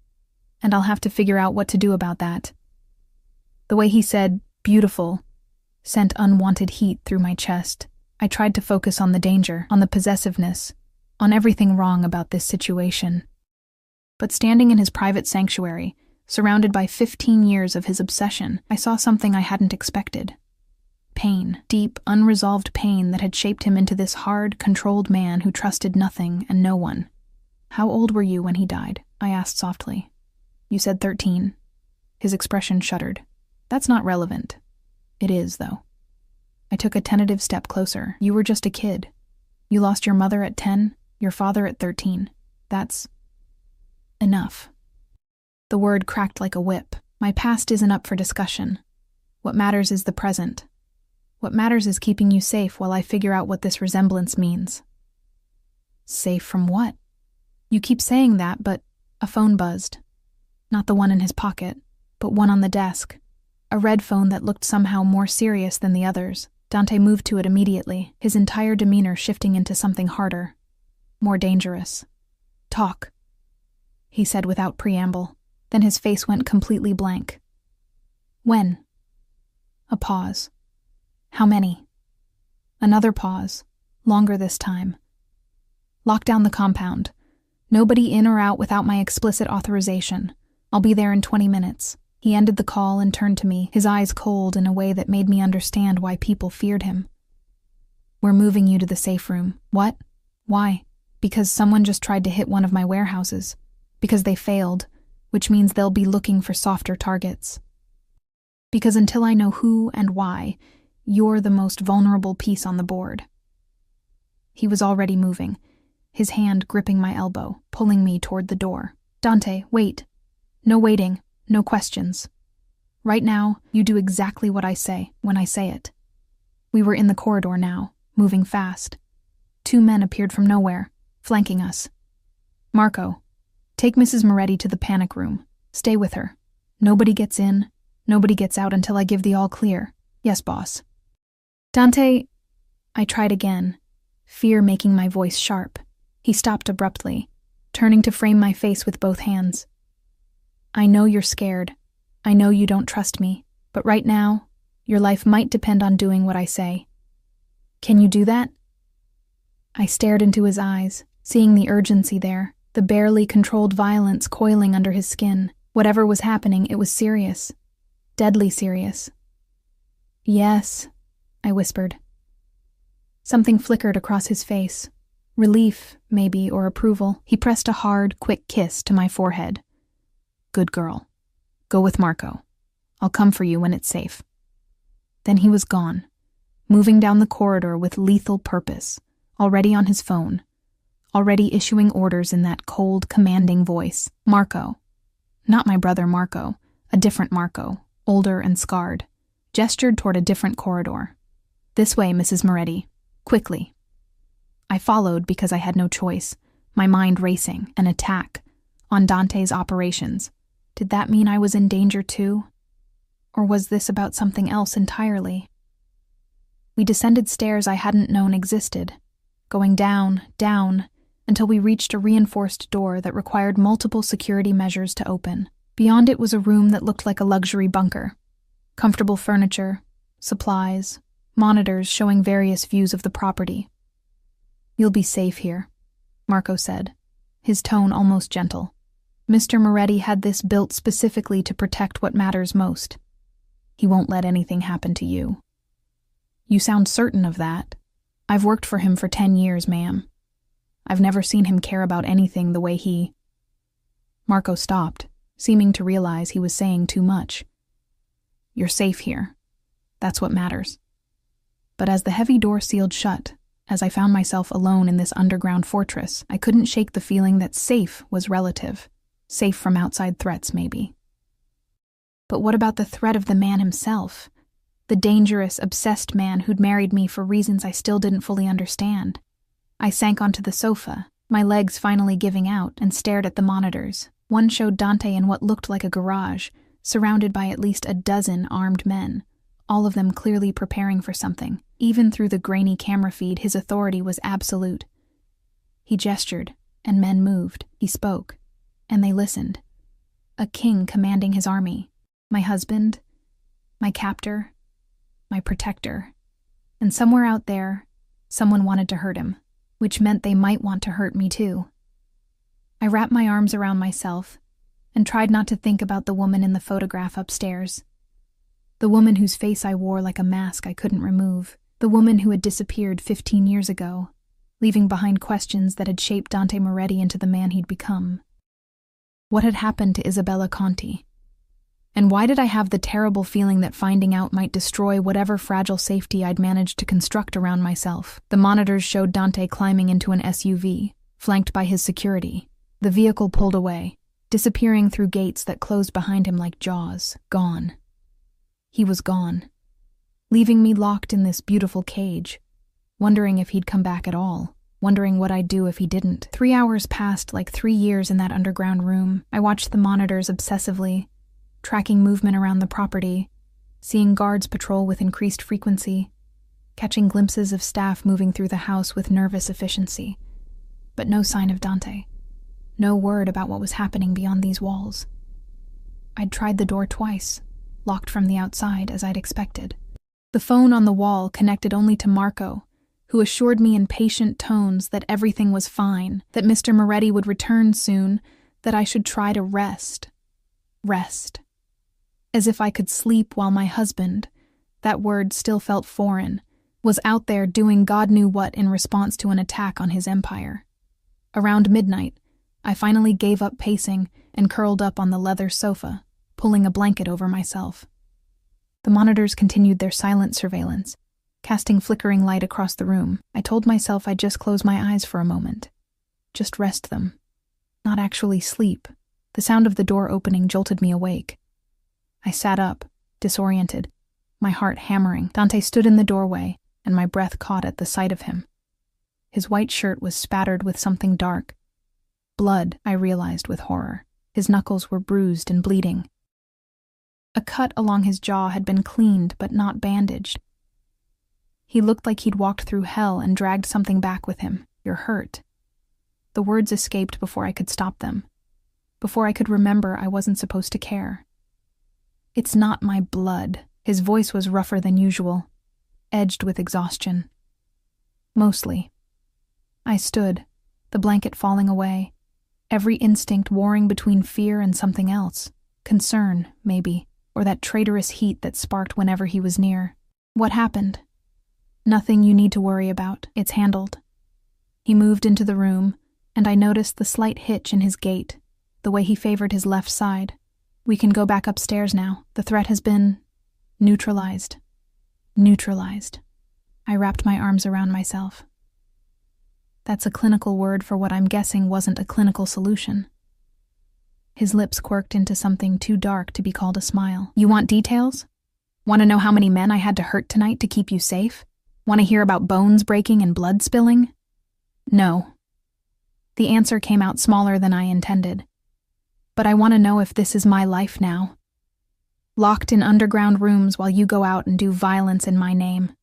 and I'll have to figure out what to do about that. The way he said, beautiful, sent unwanted heat through my chest. I tried to focus on the danger, on the possessiveness, on everything wrong about this situation. But standing in his private sanctuary, surrounded by 15 years of his obsession, I saw something I hadn't expected. Pain, deep, unresolved pain that had shaped him into this hard, controlled man who trusted nothing and no one. "How old were you when he died?" I asked softly. "You said 13. His expression shuddered. "That's not relevant." "It is, though." I took a tentative step closer. "You were just a kid. You lost your mother at 10, your father at 13. That's enough." The word cracked like a whip. My past isn't up for discussion. What matters is the present. What matters is keeping you safe while I figure out what this resemblance means. Safe from what? You keep saying that, but a phone buzzed. Not the one in his pocket, but one on the desk. A red phone that looked somehow more serious than the others. Dante moved to it immediately, his entire demeanor shifting into something harder, more dangerous. "Talk," he said without preamble. Then his face went completely blank. "When?" A pause. "How many?" Another pause, longer this time. "Lock down the compound. Nobody in or out without my explicit authorization. I'll be there in 20 minutes. He ended the call and turned to me, his eyes cold in a way that made me understand why people feared him. "We're moving you to the safe room." "What? Why?" "Because someone just tried to hit one of my warehouses. Because they failed, which means they'll be looking for softer targets. Because until I know who and why, you're the most vulnerable piece on the board." He was already moving, his hand gripping my elbow, pulling me toward the door. "Dante, wait. No waiting, no questions. Right now, you do exactly what I say, when I say it." We were in the corridor now, moving fast. 2 men appeared from nowhere, flanking us. "Marco, take Mrs. Moretti to the panic room. Stay with her. Nobody gets in, nobody gets out until I give the all clear." "Yes, boss." "Dante," I tried again, fear making my voice sharp. He stopped abruptly, turning to frame my face with both hands. "I know you're scared. I know you don't trust me, but right now, your life might depend on doing what I say. Can you do that?" I stared into his eyes, seeing the urgency there, the barely controlled violence coiling under his skin. Whatever was happening, it was serious. Deadly serious. "Yes," I whispered. Something flickered across his face. Relief, maybe, or approval. He pressed a hard, quick kiss to my forehead. "Good girl. Go with Marco. I'll come for you when it's safe." Then he was gone, moving down the corridor with lethal purpose, already on his phone, already issuing orders in that cold, commanding voice. Marco. Not my brother Marco, a different Marco, older and scarred, gestured toward a different corridor. "This way, Mrs. Moretti. Quickly." I followed because I had no choice, my mind racing, an attack, on Dante's operations. Did that mean I was in danger too? Or was this about something else entirely? We descended stairs I hadn't known existed, going down, down, until we reached a reinforced door that required multiple security measures to open. Beyond it was a room that looked like a luxury bunker. Comfortable furniture, supplies, monitors showing various views of the property. "You'll be safe here," Marco said, his tone almost gentle. "Mr. Moretti had this built specifically to protect what matters most. He won't let anything happen to you." "You sound certain of that." "I've worked for him for 10 years, ma'am. I've never seen him care about anything the way he—" Marco stopped, seeming to realize he was saying too much. "You're safe here. That's what matters." But as the heavy door sealed shut, as I found myself alone in this underground fortress, I couldn't shake the feeling that safe was relative. Safe from outside threats, maybe. But what about the threat of the man himself? The dangerous, obsessed man who'd married me for reasons I still didn't fully understand. I sank onto the sofa, my legs finally giving out, and stared at the monitors. One showed Dante in what looked like a garage, surrounded by at least a dozen armed men, all of them clearly preparing for something. Even through the grainy camera feed, his authority was absolute. He gestured, and men moved. He spoke, and they listened. A king commanding his army. My husband, my captor, my protector. And somewhere out there, someone wanted to hurt him. which meant they might want to hurt me too. I wrapped my arms around myself and tried not to think about the woman in the photograph upstairs. The woman whose face I wore like a mask I couldn't remove. The woman who had disappeared 15 years ago, leaving behind questions that had shaped Dante Moretti into the man he'd become. What had happened to Isabella Conti? And why did I have the terrible feeling that finding out might destroy whatever fragile safety I'd managed to construct around myself? The monitors showed Dante climbing into an SUV, flanked by his security. The vehicle pulled away, disappearing through gates that closed behind him like jaws. Gone. He was gone, leaving me locked in this beautiful cage, wondering if he'd come back at all, wondering what I'd do if he didn't. 3 hours passed like 3 years in that underground room. I watched the monitors obsessively, tracking movement around the property, seeing guards patrol with increased frequency, catching glimpses of staff moving through the house with nervous efficiency. But no sign of Dante. No word about what was happening beyond these walls. I'd tried the door twice, locked from the outside as I'd expected. The phone on the wall connected only to Marco, who assured me in patient tones that everything was fine, that Mr. Moretti would return soon, that I should try to rest. Rest. As if I could sleep while my husband, that word still felt foreign, was out there doing God knew what in response to an attack on his empire. Around midnight, I finally gave up pacing and curled up on the leather sofa, pulling a blanket over myself. The monitors continued their silent surveillance, casting flickering light across the room. I told myself I'd just close my eyes for a moment. Just rest them. Not actually sleep. The sound of the door opening jolted me awake. I sat up, disoriented, my heart hammering. Dante stood in the doorway, and my breath caught at the sight of him. His white shirt was spattered with something dark. Blood, I realized with horror. His knuckles were bruised and bleeding. A cut along his jaw had been cleaned but not bandaged. He looked like he'd walked through hell and dragged something back with him. "You're hurt." The words escaped before I could stop them, before I could remember I wasn't supposed to care. "It's not my blood." His voice was rougher than usual, edged with exhaustion. Mostly. I stood, the blanket falling away, every instinct warring between fear and something else. Concern, maybe, or that traitorous heat that sparked whenever he was near. "What happened?" "Nothing you need to worry about. It's handled." He moved into the room, and I noticed the slight hitch in his gait, the way he favored his left side. "We can go back upstairs now. The threat has been neutralized." Neutralized. I wrapped my arms around myself. That's a clinical word for what I'm guessing wasn't a clinical solution. His lips quirked into something too dark to be called a smile. "You want details? Want to know how many men I had to hurt tonight to keep you safe? Want to hear about bones breaking and blood spilling?" "No." The answer came out smaller than I intended. "But I want to know if this is my life now. Locked in underground rooms while you go out and do violence in my name."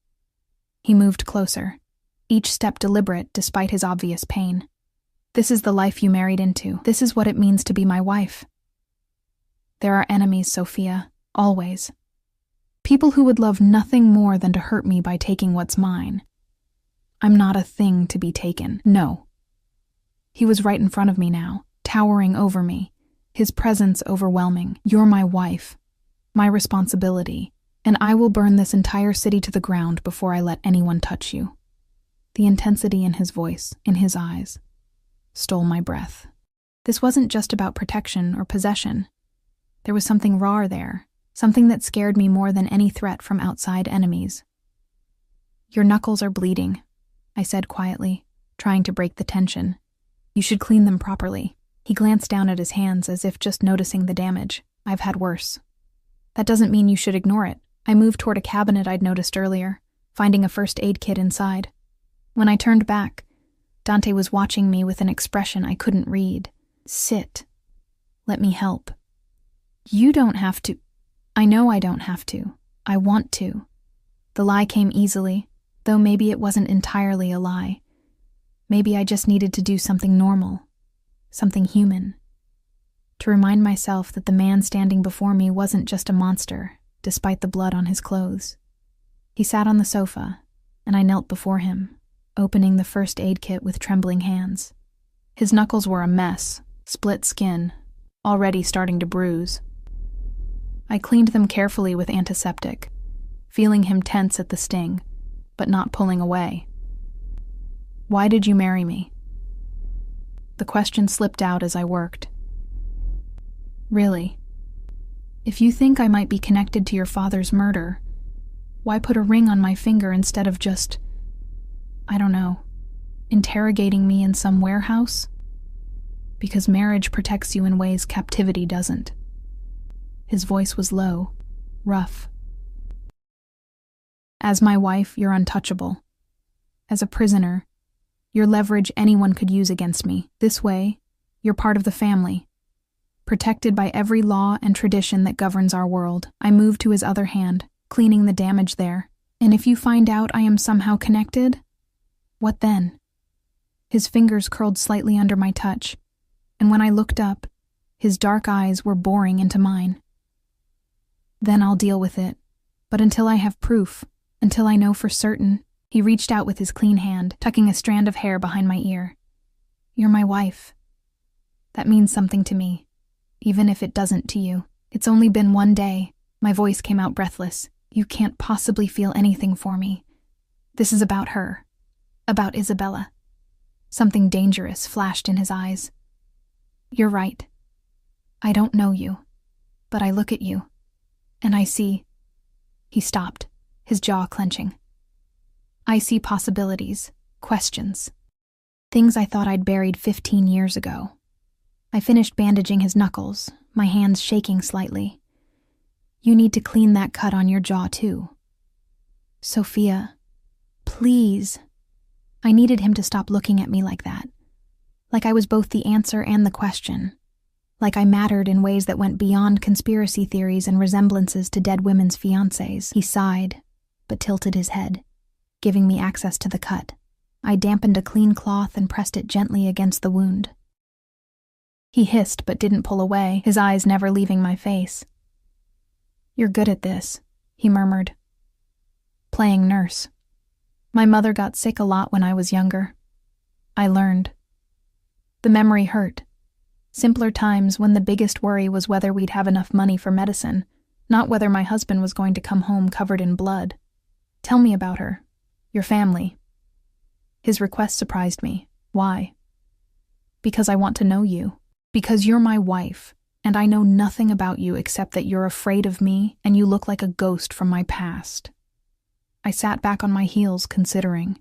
He moved closer, each step deliberate despite his obvious pain. "This is the life you married into. This is what it means to be my wife. There are enemies, Sophia, always. People who would love nothing more than to hurt me by taking what's mine. I'm not a thing to be taken. No." He was right in front of me now, towering over me, his presence overwhelming. "You're my wife, my responsibility, and I will burn this entire city to the ground before I let anyone touch you." The intensity in his voice, in his eyes, stole my breath. This wasn't just about protection or possession. There was something raw there, something that scared me more than any threat from outside enemies. "Your knuckles are bleeding," I said quietly, trying to break the tension. "You should clean them properly." He glanced down at his hands as if just noticing the damage. "I've had worse." "That doesn't mean you should ignore it." I moved toward a cabinet I'd noticed earlier, finding a first aid kit inside. When I turned back, Dante was watching me with an expression I couldn't read. "Sit. Let me help." "You don't have to." "I know I don't have to. I want to." The lie came easily, though maybe it wasn't entirely a lie. Maybe I just needed to do something normal, something human. To remind myself that the man standing before me wasn't just a monster, despite the blood on his clothes. He sat on the sofa, and I knelt before him, opening the first aid kit with trembling hands. His knuckles were a mess, split skin, already starting to bruise. I cleaned them carefully with antiseptic, feeling him tense at the sting, but not pulling away. "Why did you marry me?" The question slipped out as I worked. "Really? If you think I might be connected to your father's murder, why put a ring on my finger instead of just, I don't know, interrogating me in some warehouse? Because marriage protects you in ways captivity doesn't." His voice was low, rough. "As my wife, you're untouchable. As a prisoner, you're leverage anyone could use against me. This way, you're part of the family, protected by every law and tradition that governs our world." I moved to his other hand, cleaning the damage there. "And if you find out I am somehow connected, what then?" His fingers curled slightly under my touch, and when I looked up, his dark eyes were boring into mine. "Then I'll deal with it. But until I have proof, until I know for certain," he reached out with his clean hand, tucking a strand of hair behind my ear. "You're my wife. That means something to me, even if it doesn't to you. It's only been one day." My voice came out breathless. "You can't possibly feel anything for me. This is about her. About Isabella." Something dangerous flashed in his eyes. "You're right. I don't know you, but I look at you, and I see—" He stopped, his jaw clenching. "I see possibilities, questions, things I thought I'd buried 15 years ago." I finished bandaging his knuckles, my hands shaking slightly. "You need to clean that cut on your jaw too." "Sophia, please." I needed him to stop looking at me like that. Like I was both the answer and the question. Like I mattered in ways that went beyond conspiracy theories and resemblances to dead women's fiancés. He sighed, but tilted his head, giving me access to the cut. I dampened a clean cloth and pressed it gently against the wound. He hissed but didn't pull away, his eyes never leaving my face. "You're good at this," he murmured. "Playing nurse. My mother got sick a lot when I was younger. I learned. The memory hurt. Simpler times when the biggest worry was whether we'd have enough money for medicine, not whether my husband was going to come home covered in blood. Tell me about her. Your family." His request surprised me. "Why?" "Because I want to know you. Because you're my wife, and I know nothing about you except that you're afraid of me and you look like a ghost from my past." I sat back on my heels, considering.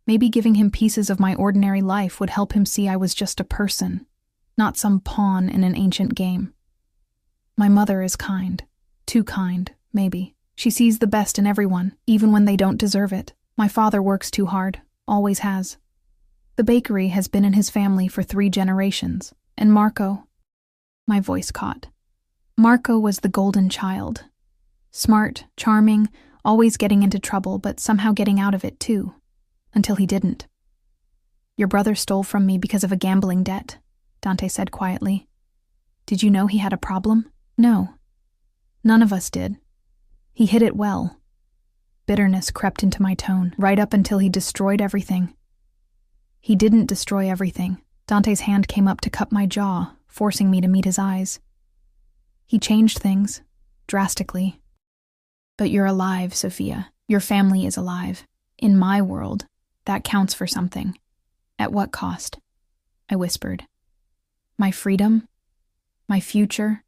Maybe giving him pieces of my ordinary life would help him see I was just a person, not some pawn in an ancient game. My mother is kind. Too kind, maybe. She sees the best in everyone, even when they don't deserve it. My father works too hard, always has. The bakery has been in his family for 3 generations, and Marco— My voice caught. Marco was the golden child. Smart, charming, always getting into trouble, but somehow getting out of it too. Until he didn't. "Your brother stole from me because of a gambling debt," Dante said quietly. "Did you know he had a problem?" "No. None of us did. He hid it well." Bitterness crept into my tone, right up until he destroyed everything. "He didn't destroy everything." Dante's hand came up to cup my jaw, forcing me to meet his eyes. "He changed things, drastically. But you're alive, Sophia. Your family is alive. In my world, that counts for something. At what cost?" I whispered. "My freedom? My future?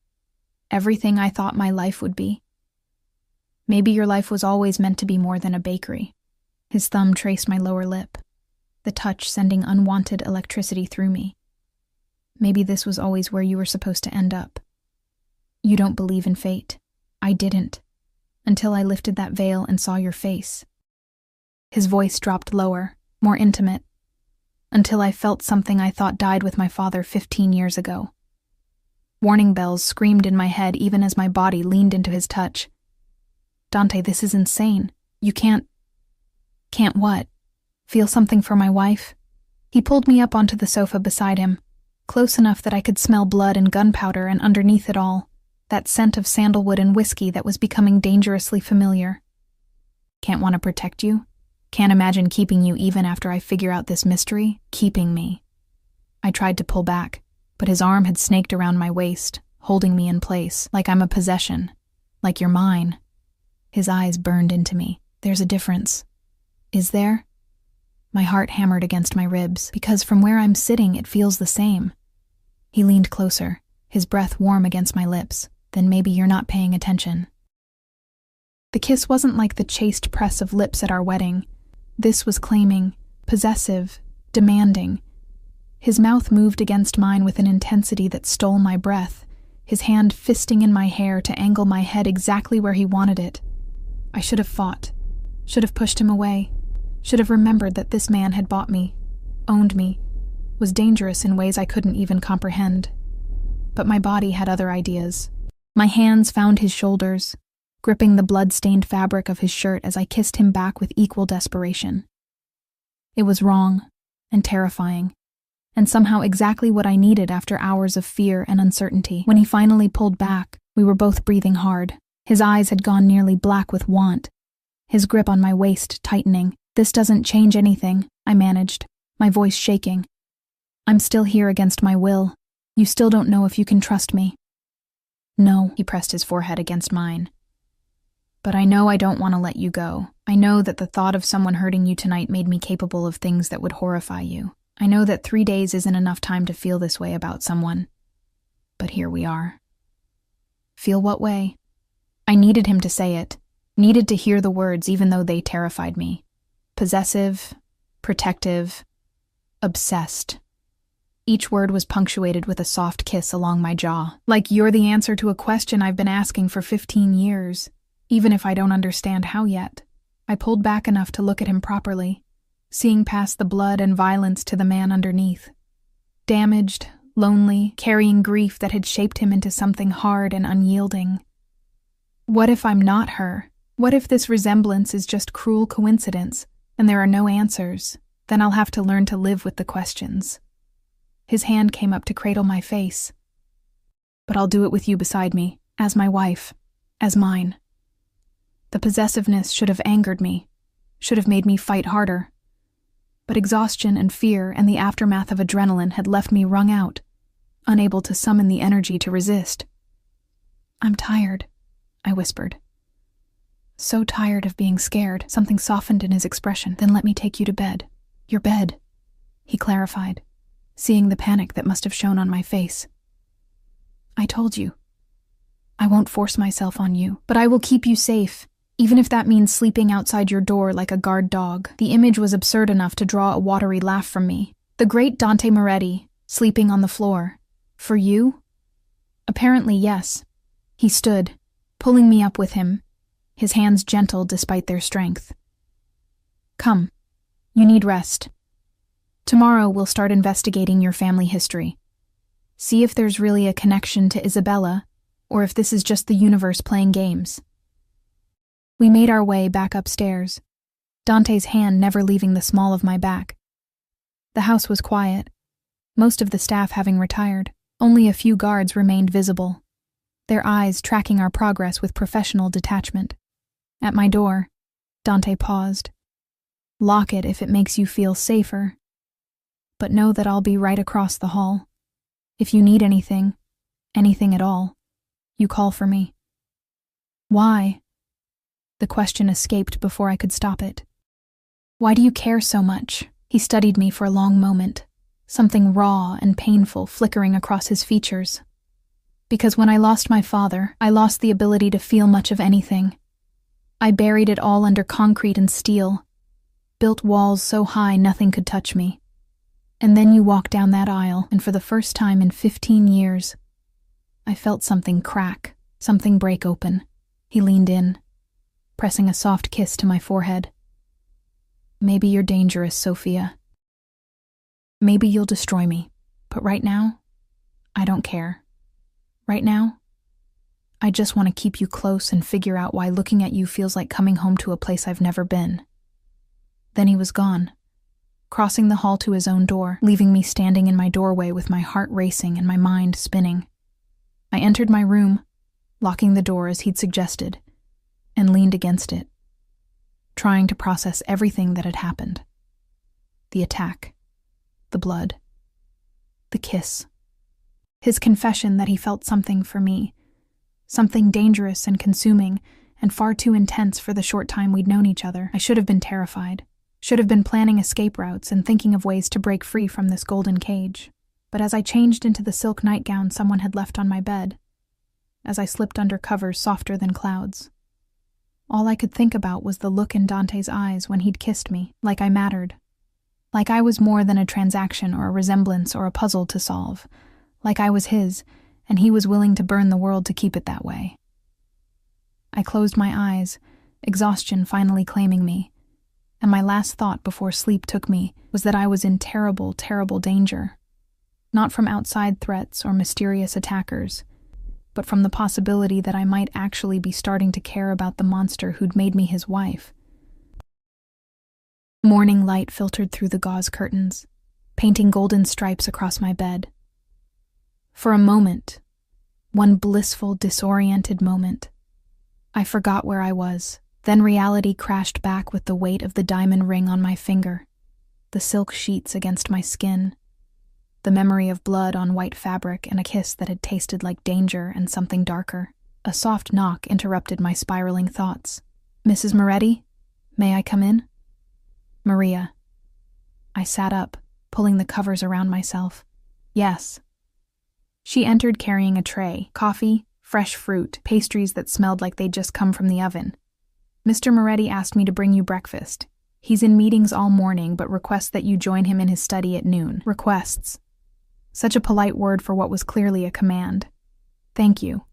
Everything I thought my life would be? Maybe your life was always meant to be more than a bakery." His thumb traced my lower lip, the touch sending unwanted electricity through me. "Maybe this was always where you were supposed to end up. You don't believe in fate. I didn't. Until I lifted that veil and saw your face." His voice dropped lower, more intimate, until I felt something I thought died with my father 15 years ago. Warning bells screamed in my head even as my body leaned into his touch. "Dante, this is insane. You can't—" "Can't what? Feel something for my wife?" He pulled me up onto the sofa beside him, close enough that I could smell blood and gunpowder, and underneath it all, that scent of sandalwood and whiskey that was becoming dangerously familiar. "Can't want to protect you?" Can't imagine keeping you even after I figure out this mystery. Keeping me. I tried to pull back, but his arm had snaked around my waist, holding me in place, like I'm a possession. Like you're mine. His eyes burned into me. There's a difference. Is there? My heart hammered against my ribs, because from where I'm sitting it feels the same. He leaned closer, his breath warm against my lips. Then maybe you're not paying attention. The kiss wasn't like the chaste press of lips at our wedding. This was claiming, possessive, demanding. His mouth moved against mine with an intensity that stole my breath, his hand fisting in my hair to angle my head exactly where he wanted it. I should have fought, should have pushed him away, should have remembered that this man had bought me, owned me, was dangerous in ways I couldn't even comprehend. But my body had other ideas. My hands found his shoulders, gripping the blood-stained fabric of his shirt as I kissed him back with equal desperation. It was wrong and terrifying, and somehow exactly what I needed after hours of fear and uncertainty. When he finally pulled back, we were both breathing hard. His eyes had gone nearly black with want, his grip on my waist tightening. This doesn't change anything, I managed, my voice shaking. I'm still here against my will. You still don't know if you can trust me. No, he pressed his forehead against mine. But I know I don't want to let you go. I know that the thought of someone hurting you tonight made me capable of things that would horrify you. I know that 3 days isn't enough time to feel this way about someone. But here we are. Feel what way? I needed him to say it, needed to hear the words even though they terrified me. Possessive, protective, obsessed. Each word was punctuated with a soft kiss along my jaw, like you're the answer to a question I've been asking for 15 years, even if I don't understand how yet. I pulled back enough to look at him properly, seeing past the blood and violence to the man underneath. Damaged, lonely, carrying grief that had shaped him into something hard and unyielding. What if I'm not her? What if this resemblance is just cruel coincidence, and there are no answers? Then I'll have to learn to live with the questions. His hand came up to cradle my face. But I'll do it with you beside me, as my wife, as mine. The possessiveness should have angered me, should have made me fight harder. But exhaustion and fear and the aftermath of adrenaline had left me wrung out, unable to summon the energy to resist. I'm tired, I whispered. So tired of being scared. Something softened in his expression. Then let me take you to bed. Your bed, he clarified, seeing the panic that must have shown on my face. I told you. I won't force myself on you, but I will keep you safe, even if that means sleeping outside your door like a guard dog. The image was absurd enough to draw a watery laugh from me. The great Dante Moretti, sleeping on the floor. For you? Apparently, yes. He stood, pulling me up with him, his hands gentle despite their strength. Come. You need rest. Tomorrow we'll start investigating your family history. See if there's really a connection to Isabella, or if this is just the universe playing games. We made our way back upstairs, Dante's hand never leaving the small of my back. The house was quiet, most of the staff having retired. Only a few guards remained visible, their eyes tracking our progress with professional detachment. At my door, Dante paused. Lock it if it makes you feel safer. But know that I'll be right across the hall. If you need anything at all, you call for me. Why? The question escaped before I could stop it. Why do you care so much? He studied me for a long moment, something raw and painful flickering across his features. Because when I lost my father, I lost the ability to feel much of anything. I buried it all under concrete and steel, built walls so high nothing could touch me. And then you walked down that aisle, and for the first time in 15 years, I felt something crack, something break open. He leaned in, pressing a soft kiss to my forehead. Maybe you're dangerous, Sophia. Maybe you'll destroy me, but right now, I don't care. Right now, I just want to keep you close and figure out why looking at you feels like coming home to a place I've never been. Then he was gone, crossing the hall to his own door, leaving me standing in my doorway with my heart racing and my mind spinning. I entered my room, locking the door as he'd suggested, and leaned against it, trying to process everything that had happened. The attack, the blood, the kiss, his confession that he felt something for me, something dangerous and consuming and far too intense for the short time we'd known each other. I should have been terrified, should have been planning escape routes and thinking of ways to break free from this golden cage. But as I changed into the silk nightgown someone had left on my bed, as I slipped under covers softer than clouds, all I could think about was the look in Dante's eyes when he'd kissed me, like I mattered. Like I was more than a transaction or a resemblance or a puzzle to solve. Like I was his, and he was willing to burn the world to keep it that way. I closed my eyes, exhaustion finally claiming me, and my last thought before sleep took me was that I was in terrible, terrible danger. Not from outside threats or mysterious attackers, but from the possibility that I might actually be starting to care about the monster who'd made me his wife. Morning light filtered through the gauze curtains, painting golden stripes across my bed. For a moment, one blissful, disoriented moment, I forgot where I was. Then reality crashed back with the weight of the diamond ring on my finger, the silk sheets against my skin, the memory of blood on white fabric and a kiss that had tasted like danger and something darker. A soft knock interrupted my spiraling thoughts. "Mrs. Moretti, may I come in?" "Maria." I sat up, pulling the covers around myself. "Yes." She entered carrying a tray, coffee, fresh fruit, pastries that smelled like they'd just come from the oven. "Mr. Moretti asked me to bring you breakfast. He's in meetings all morning, but requests that you join him in his study at noon." Requests. Such a polite word for what was clearly a command. "Thank you."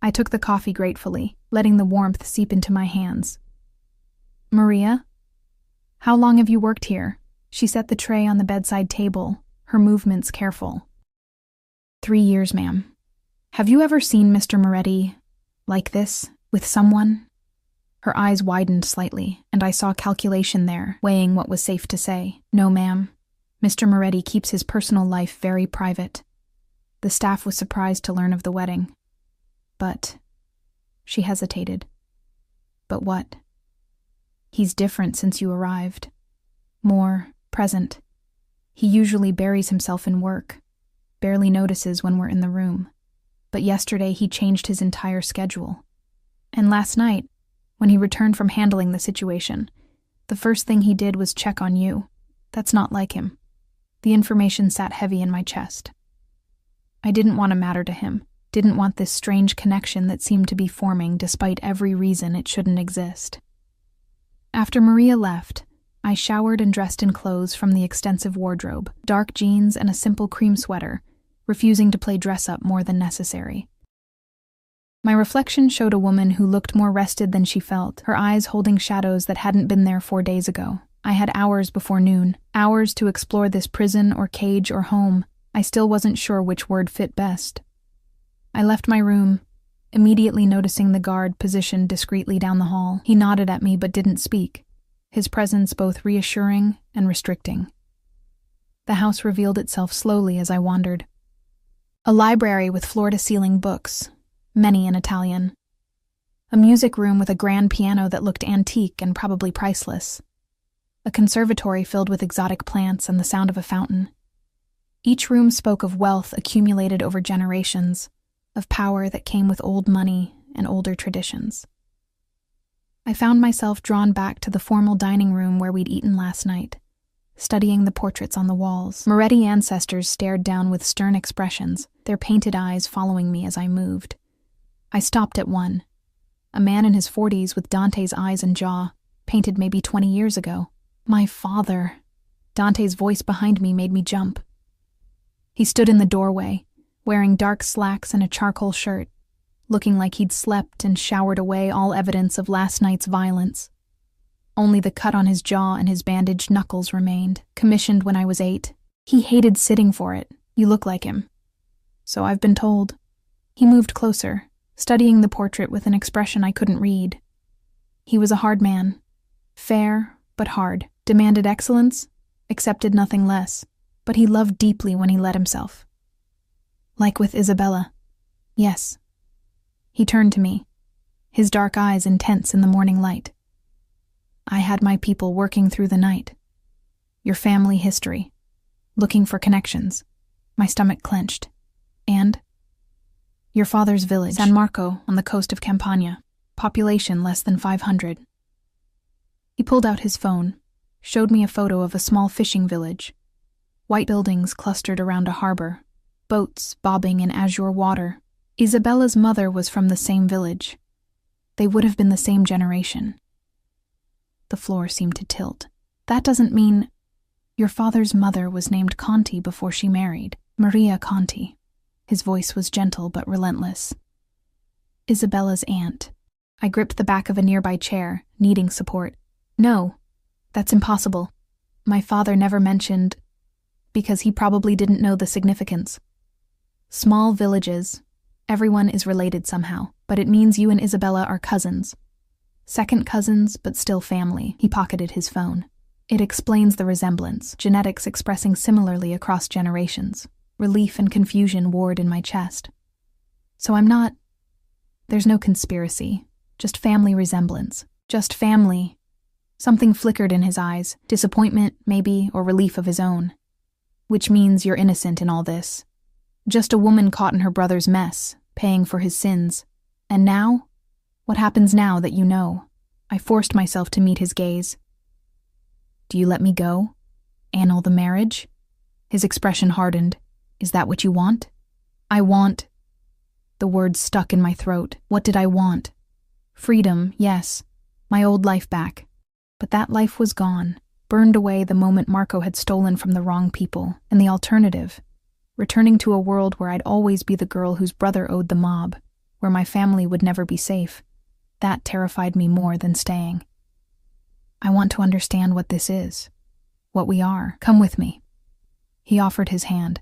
I took the coffee gratefully, letting the warmth seep into my hands. "Maria? How long have you worked here?" She set the tray on the bedside table, her movements careful. 3 years, ma'am." "Have you ever seen Mr. Moretti like this, with someone?" Her eyes widened slightly, and I saw calculation there, weighing what was safe to say. "No, ma'am. Mr. Moretti keeps his personal life very private." The staff was surprised to learn of the wedding. "But..." She hesitated. "But what?" "He's different since you arrived. More present. He usually buries himself in work, barely notices when we're in the room. But yesterday he changed his entire schedule. And last night, when he returned from handling the situation, the first thing he did was check on you. That's not like him." The information sat heavy in my chest. I didn't want to matter to him, didn't want this strange connection that seemed to be forming despite every reason it shouldn't exist. After Maria left, I showered and dressed in clothes from the extensive wardrobe, dark jeans and a simple cream sweater, refusing to play dress-up more than necessary. My reflection showed a woman who looked more rested than she felt, her eyes holding shadows that hadn't been there 4 days ago. I had hours before noon, hours to explore this prison or cage or home. I still wasn't sure which word fit best. I left my room, immediately noticing the guard positioned discreetly down the hall. He nodded at me but didn't speak, his presence both reassuring and restricting. The house revealed itself slowly as I wandered. A library with floor-to-ceiling books, many in Italian. A music room with a grand piano that looked antique and probably priceless. A conservatory filled with exotic plants and the sound of a fountain. Each room spoke of wealth accumulated over generations, of power that came with old money and older traditions. I found myself drawn back to the formal dining room where we'd eaten last night, studying the portraits on the walls. Moretti ancestors stared down with stern expressions, their painted eyes following me as I moved. I stopped at one, a man in his 40s with Dante's eyes and jaw, painted maybe 20 years ago. My father. Dante's voice behind me made me jump. He stood in the doorway, wearing dark slacks and a charcoal shirt, looking like he'd slept and showered away all evidence of last night's violence. Only the cut on his jaw and his bandaged knuckles remained, commissioned when I was 8. He hated sitting for it. "You look like him." "So I've been told." He moved closer, studying the portrait with an expression I couldn't read. He was a hard man. Fair, but hard. Demanded excellence, accepted nothing less. But he loved deeply when he let himself. "Like with Isabella." "Yes." He turned to me, his dark eyes intense in the morning light. I had my people working through the night. Your family history. Looking for connections. My stomach clenched. And? Your father's village, San Marco, on the coast of Campania. Population less than 500. He pulled out his phone, showed me a photo of a small fishing village. White buildings clustered around a harbor, boats bobbing in azure water. Isabella's mother was from the same village. They would have been the same generation. The floor seemed to tilt. That doesn't mean... Your father's mother was named Conti before she married. Maria Conti. His voice was gentle but relentless. Isabella's aunt. I gripped the back of a nearby chair, needing support. No, that's impossible. My father never mentioned... because he probably didn't know the significance. Small villages. Everyone is related somehow, but it means you and Isabella are cousins. Second cousins, but still family. He pocketed his phone. It explains the resemblance, genetics expressing similarly across generations. Relief and confusion warred in my chest. So I'm not... There's no conspiracy, just family resemblance. Just family. Something flickered in his eyes, disappointment, maybe, or relief of his own. Which means you're innocent in all this. Just a woman caught in her brother's mess, paying for his sins. And now? What happens now that you know? I forced myself to meet his gaze. Do you let me go? Annul the marriage? His expression hardened. Is that what you want? I want... The words stuck in my throat. What did I want? Freedom, yes. My old life back. But that life was gone, burned away the moment Marco had stolen from the wrong people. And the alternative? Returning to a world where I'd always be the girl whose brother owed the mob, where my family would never be safe. That terrified me more than staying. I want to understand what this is. What we are. Come with me. He offered his hand,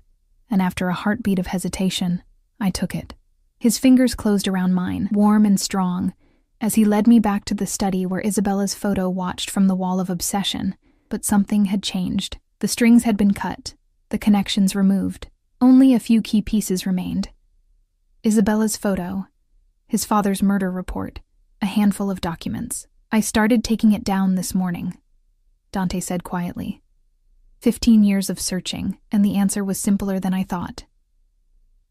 and after a heartbeat of hesitation, I took it. His fingers closed around mine, warm and strong, as he led me back to the study where Isabella's photo watched from the wall of obsession. But something had changed. The strings had been cut, the connections removed. Only a few key pieces remained. Isabella's photo, his father's murder report, a handful of documents. I started taking it down this morning, Dante said quietly. 15 years of searching, and the answer was simpler than I thought.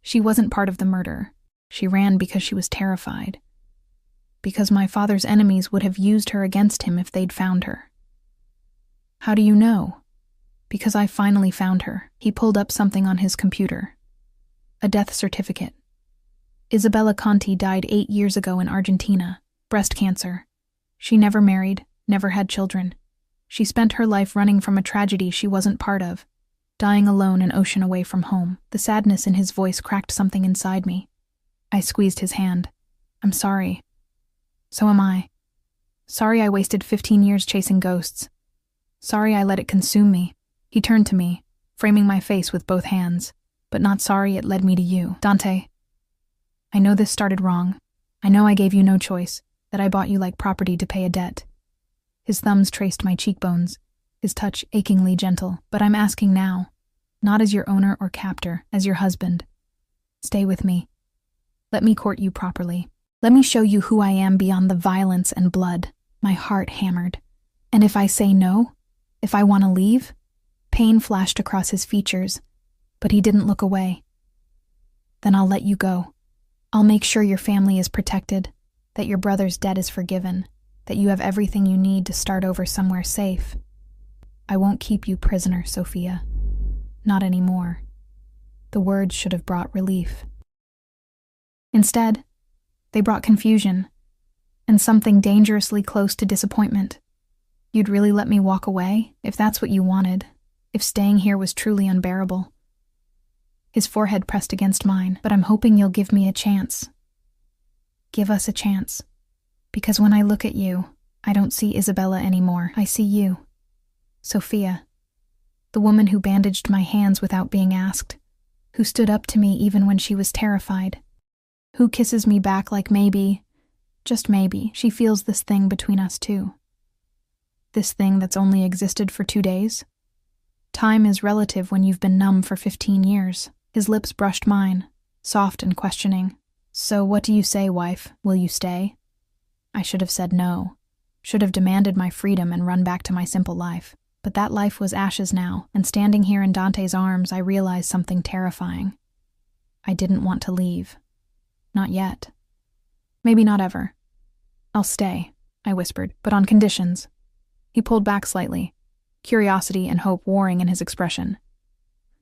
She wasn't part of the murder. She ran because she was terrified. Because my father's enemies would have used her against him if they'd found her. How do you know? Because I finally found her. He pulled up something on his computer. A death certificate. Isabella Conti died 8 years ago in Argentina. Breast cancer. She never married, never had children. She spent her life running from a tragedy she wasn't part of, dying alone an ocean away from home. The sadness in his voice cracked something inside me. I squeezed his hand. I'm sorry. So am I. Sorry I wasted 15 years chasing ghosts. Sorry I let it consume me. He turned to me, framing my face with both hands, but not sorry it led me to you. Dante, I know this started wrong. I know I gave you no choice, that I bought you like property to pay a debt. His thumbs traced my cheekbones, his touch achingly gentle. But I'm asking now, not as your owner or captor, as your husband. Stay with me. Let me court you properly. Let me show you who I am beyond the violence and blood. My heart hammered. And if I say no, if I want to leave, pain flashed across his features, but he didn't look away. Then I'll let you go. I'll make sure your family is protected, that your brother's debt is forgiven, that you have everything you need to start over somewhere safe. I won't keep you prisoner, Sophia. Not anymore. The words should have brought relief. Instead, they brought confusion, and something dangerously close to disappointment. You'd really let me walk away, if that's what you wanted, if staying here was truly unbearable. His forehead pressed against mine, but I'm hoping you'll give me a chance. Give us a chance. Because when I look at you, I don't see Isabella anymore. I see you. Sophia. The woman who bandaged my hands without being asked. Who stood up to me even when she was terrified. Who kisses me back like maybe, just maybe, she feels this thing between us too. This thing that's only existed for 2 days. Time is relative when you've been numb for 15 years. His lips brushed mine, soft and questioning. So what do you say, wife? Will you stay? I should have said no. Should have demanded my freedom and run back to my simple life. But that life was ashes now, and standing here in Dante's arms, I realized something terrifying. I didn't want to leave. Not yet. Maybe not ever. I'll stay, I whispered, but on conditions. He pulled back slightly, curiosity and hope warring in his expression.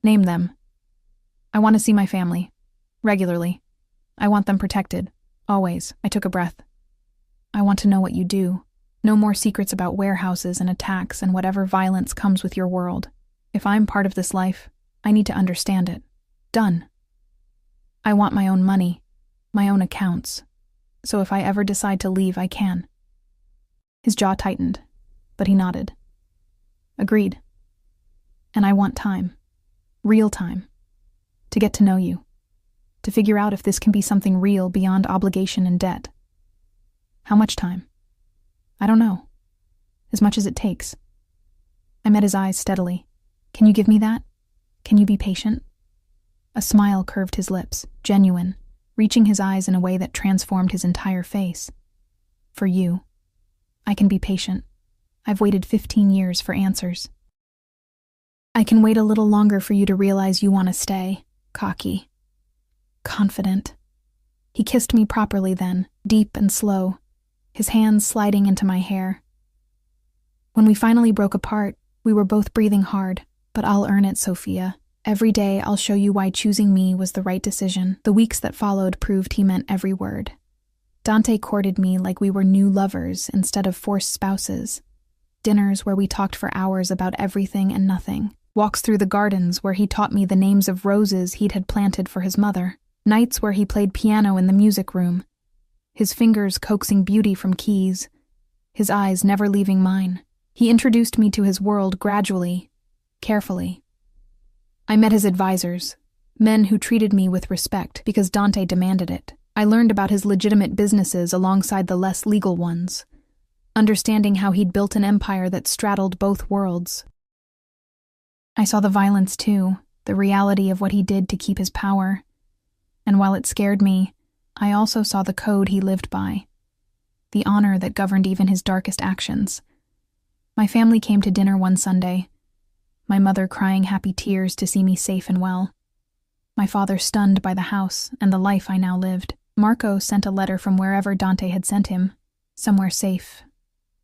Name them. I want to see my family. Regularly. I want them protected. Always. I took a breath. I want to know what you do. No more secrets about warehouses and attacks and whatever violence comes with your world. If I'm part of this life, I need to understand it. Done. I want my own money, my own accounts. So if I ever decide to leave, I can. His jaw tightened, but he nodded. Agreed. And I want time. Real time. To get to know you. To figure out if this can be something real beyond obligation and debt. How much time? I don't know. As much as it takes. I met his eyes steadily. Can you give me that? Can you be patient? A smile curved his lips, genuine, reaching his eyes in a way that transformed his entire face. For you. I can be patient. I've waited 15 years for answers. I can wait a little longer for you to realize you want to stay. Cocky. Confident. He kissed me properly then, deep and slow, his hands sliding into my hair. When we finally broke apart, we were both breathing hard. But I'll earn it, Sophia. Every day I'll show you why choosing me was the right decision. The weeks that followed proved he meant every word. Dante courted me like we were new lovers instead of forced spouses. Dinners where we talked for hours about everything and nothing. Walks through the gardens where he taught me the names of roses he'd had planted for his mother. Nights where he played piano in the music room. His fingers coaxing beauty from keys. His eyes never leaving mine. He introduced me to his world gradually, carefully. I met his advisors, men who treated me with respect because Dante demanded it. I learned about his legitimate businesses alongside the less legal ones, understanding how he'd built an empire that straddled both worlds. I saw the violence too, the reality of what he did to keep his power. And while it scared me, I also saw the code he lived by, the honor that governed even his darkest actions. My family came to dinner one Sunday, my mother crying happy tears to see me safe and well. My father stunned by the house and the life I now lived. Marco sent a letter from wherever Dante had sent him, somewhere safe,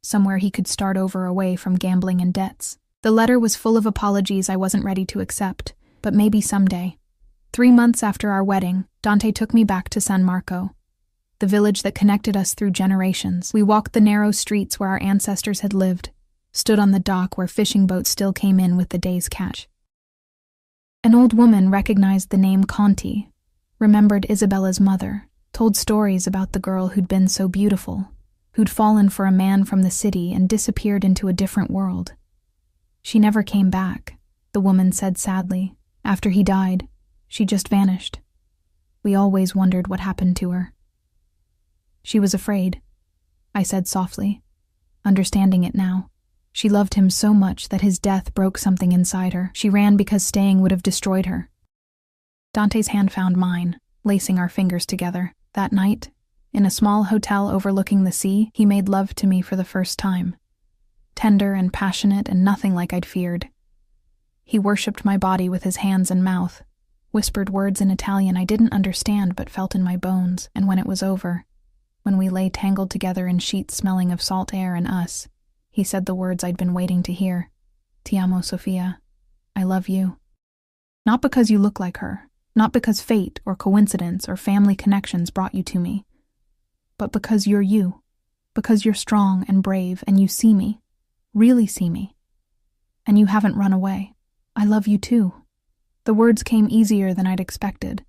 somewhere he could start over away from gambling and debts. The letter was full of apologies I wasn't ready to accept, but maybe someday. 3 months after our wedding, Dante took me back to San Marco, the village that connected us through generations. We walked the narrow streets where our ancestors had lived, stood on the dock where fishing boats still came in with the day's catch. An old woman recognized the name Conti, remembered Isabella's mother, told stories about the girl who'd been so beautiful, who'd fallen for a man from the city and disappeared into a different world. She never came back, the woman said sadly. After he died, she just vanished. We always wondered what happened to her. She was afraid, I said softly, understanding it now. She loved him so much that his death broke something inside her. She ran because staying would have destroyed her. Dante's hand found mine, lacing our fingers together. That night, in a small hotel overlooking the sea, he made love to me for the first time. Tender and passionate and nothing like I'd feared. He worshipped my body with his hands and mouth, whispered words in Italian I didn't understand but felt in my bones, and when it was over, when we lay tangled together in sheets smelling of salt air and us, he said the words I'd been waiting to hear. Ti amo, Sophia. I love you. Not because you look like her, not because fate or coincidence or family connections brought you to me, but because you're you, because you're strong and brave and you see me, really see me, and you haven't run away. I love you too. The words came easier than I'd expected,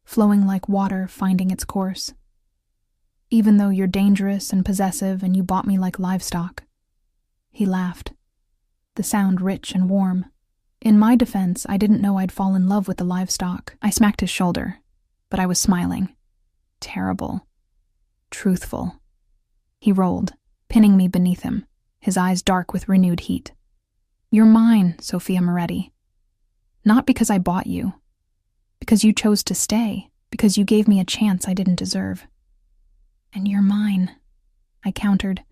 flowing like water finding its course. Even though you're dangerous and possessive and you bought me like livestock. He laughed, the sound rich and warm. In my defense, I didn't know I'd fall in love with the livestock. I smacked his shoulder, but I was smiling. Terrible. Truthful. He rolled, pinning me beneath him, his eyes dark with renewed heat. You're mine, Sophia Moretti. Not because I bought you. Because you chose to stay. Because you gave me a chance I didn't deserve. And you're mine, I countered,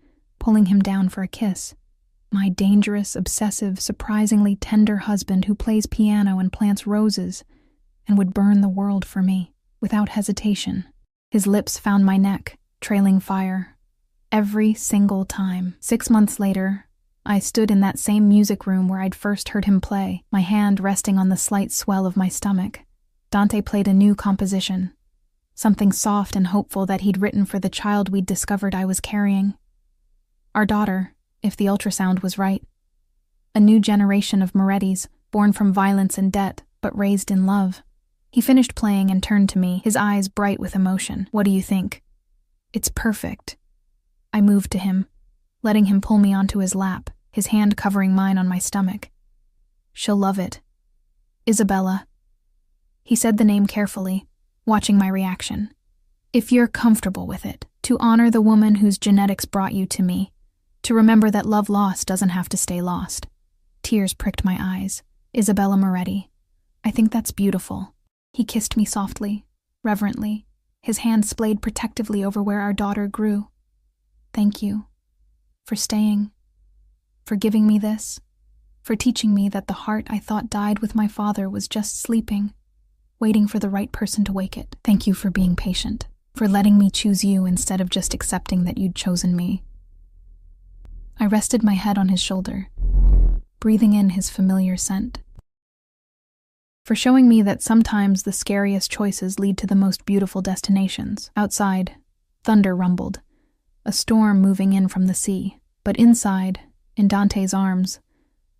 pulling him down for a kiss. My dangerous, obsessive, surprisingly tender husband who plays piano and plants roses and would burn the world for me, without hesitation. His lips found my neck, trailing fire. Every single time. 6 months later, I stood in that same music room where I'd first heard him play, my hand resting on the slight swell of my stomach. Dante played a new composition, something soft and hopeful that he'd written for the child we'd discovered I was carrying. Our daughter, if the ultrasound was right. A new generation of Morettis, born from violence and debt, but raised in love. He finished playing and turned to me, his eyes bright with emotion. "What do you think?" "It's perfect." I moved to him, letting him pull me onto his lap, his hand covering mine on my stomach. "She'll love it. Isabella." He said the name carefully, watching my reaction. "If you're comfortable with it, to honor the woman whose genetics brought you to me, to remember that love lost doesn't have to stay lost." Tears pricked my eyes. "Isabella Moretti. I think that's beautiful." He kissed me softly, reverently, his hand splayed protectively over where our daughter grew. "Thank you. For staying. For giving me this. For teaching me that the heart I thought died with my father was just sleeping, waiting for the right person to wake it. Thank you for being patient. For letting me choose you instead of just accepting that you'd chosen me." I rested my head on his shoulder, breathing in his familiar scent. For showing me that sometimes the scariest choices lead to the most beautiful destinations. Outside, thunder rumbled, a storm moving in from the sea. But inside, in Dante's arms,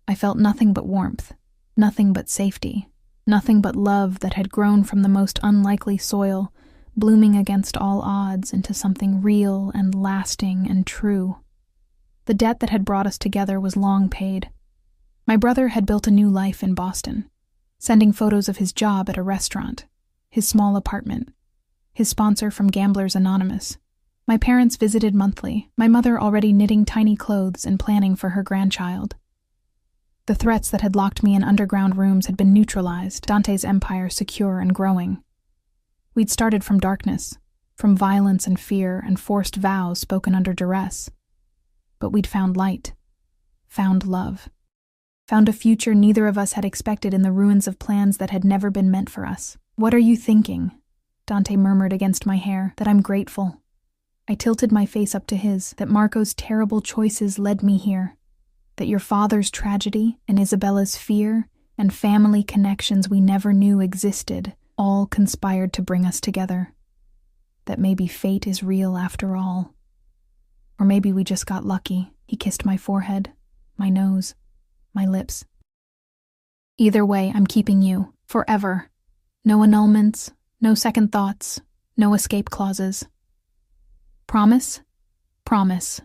I felt nothing but warmth, nothing but safety, nothing but love that had grown from the most unlikely soil, blooming against all odds into something real and lasting and true. The debt that had brought us together was long paid. My brother had built a new life in Boston, sending photos of his job at a restaurant, his small apartment, his sponsor from Gamblers Anonymous. My parents visited monthly, my mother already knitting tiny clothes and planning for her grandchild. The threats that had locked me in underground rooms had been neutralized, Dante's empire secure and growing. We'd started from darkness, from violence and fear and forced vows spoken under duress. But we'd found light, found love, found a future neither of us had expected in the ruins of plans that had never been meant for us. "What are you thinking?" Dante murmured against my hair. "That I'm grateful." I tilted my face up to his, that Marco's terrible choices led me here, that your father's tragedy and Isabella's fear and family connections we never knew existed all conspired to bring us together, that maybe fate is real after all. Or maybe we just got lucky. He kissed my forehead, my nose, my lips. "Either way, I'm keeping you, forever. No annulments, no second thoughts, no escape clauses. Promise?" "Promise."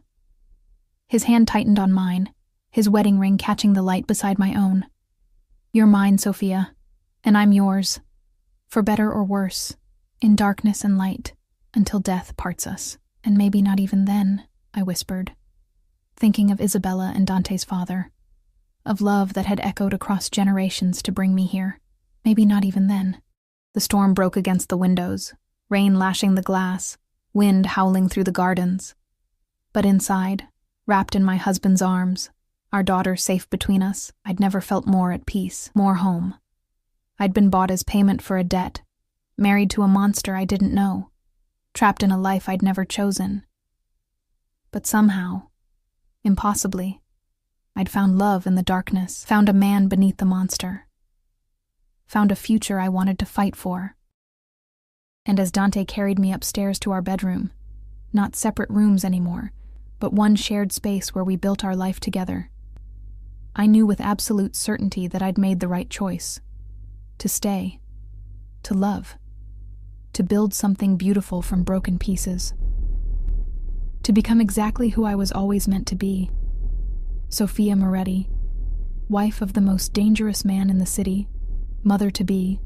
His hand tightened on mine, his wedding ring catching the light beside my own. "You're mine, Sophia, and I'm yours, for better or worse, in darkness and light, until death parts us." "And maybe not even then," I whispered, thinking of Isabella and Dante's father, of love that had echoed across generations to bring me here. Maybe not even then. The storm broke against the windows, rain lashing the glass, wind howling through the gardens. But inside, wrapped in my husband's arms, our daughter safe between us, I'd never felt more at peace, more home. I'd been bought as payment for a debt, married to a monster I didn't know, trapped in a life I'd never chosen. But somehow, impossibly, I'd found love in the darkness, found a man beneath the monster, found a future I wanted to fight for. And as Dante carried me upstairs to our bedroom, not separate rooms anymore, but one shared space where we built our life together, I knew with absolute certainty that I'd made the right choice. To stay, to love, to build something beautiful from broken pieces. To become exactly who I was always meant to be. Sophia Moretti, wife of the most dangerous man in the city, mother-to-be,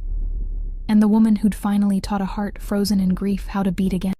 and the woman who'd finally taught a heart frozen in grief how to beat again.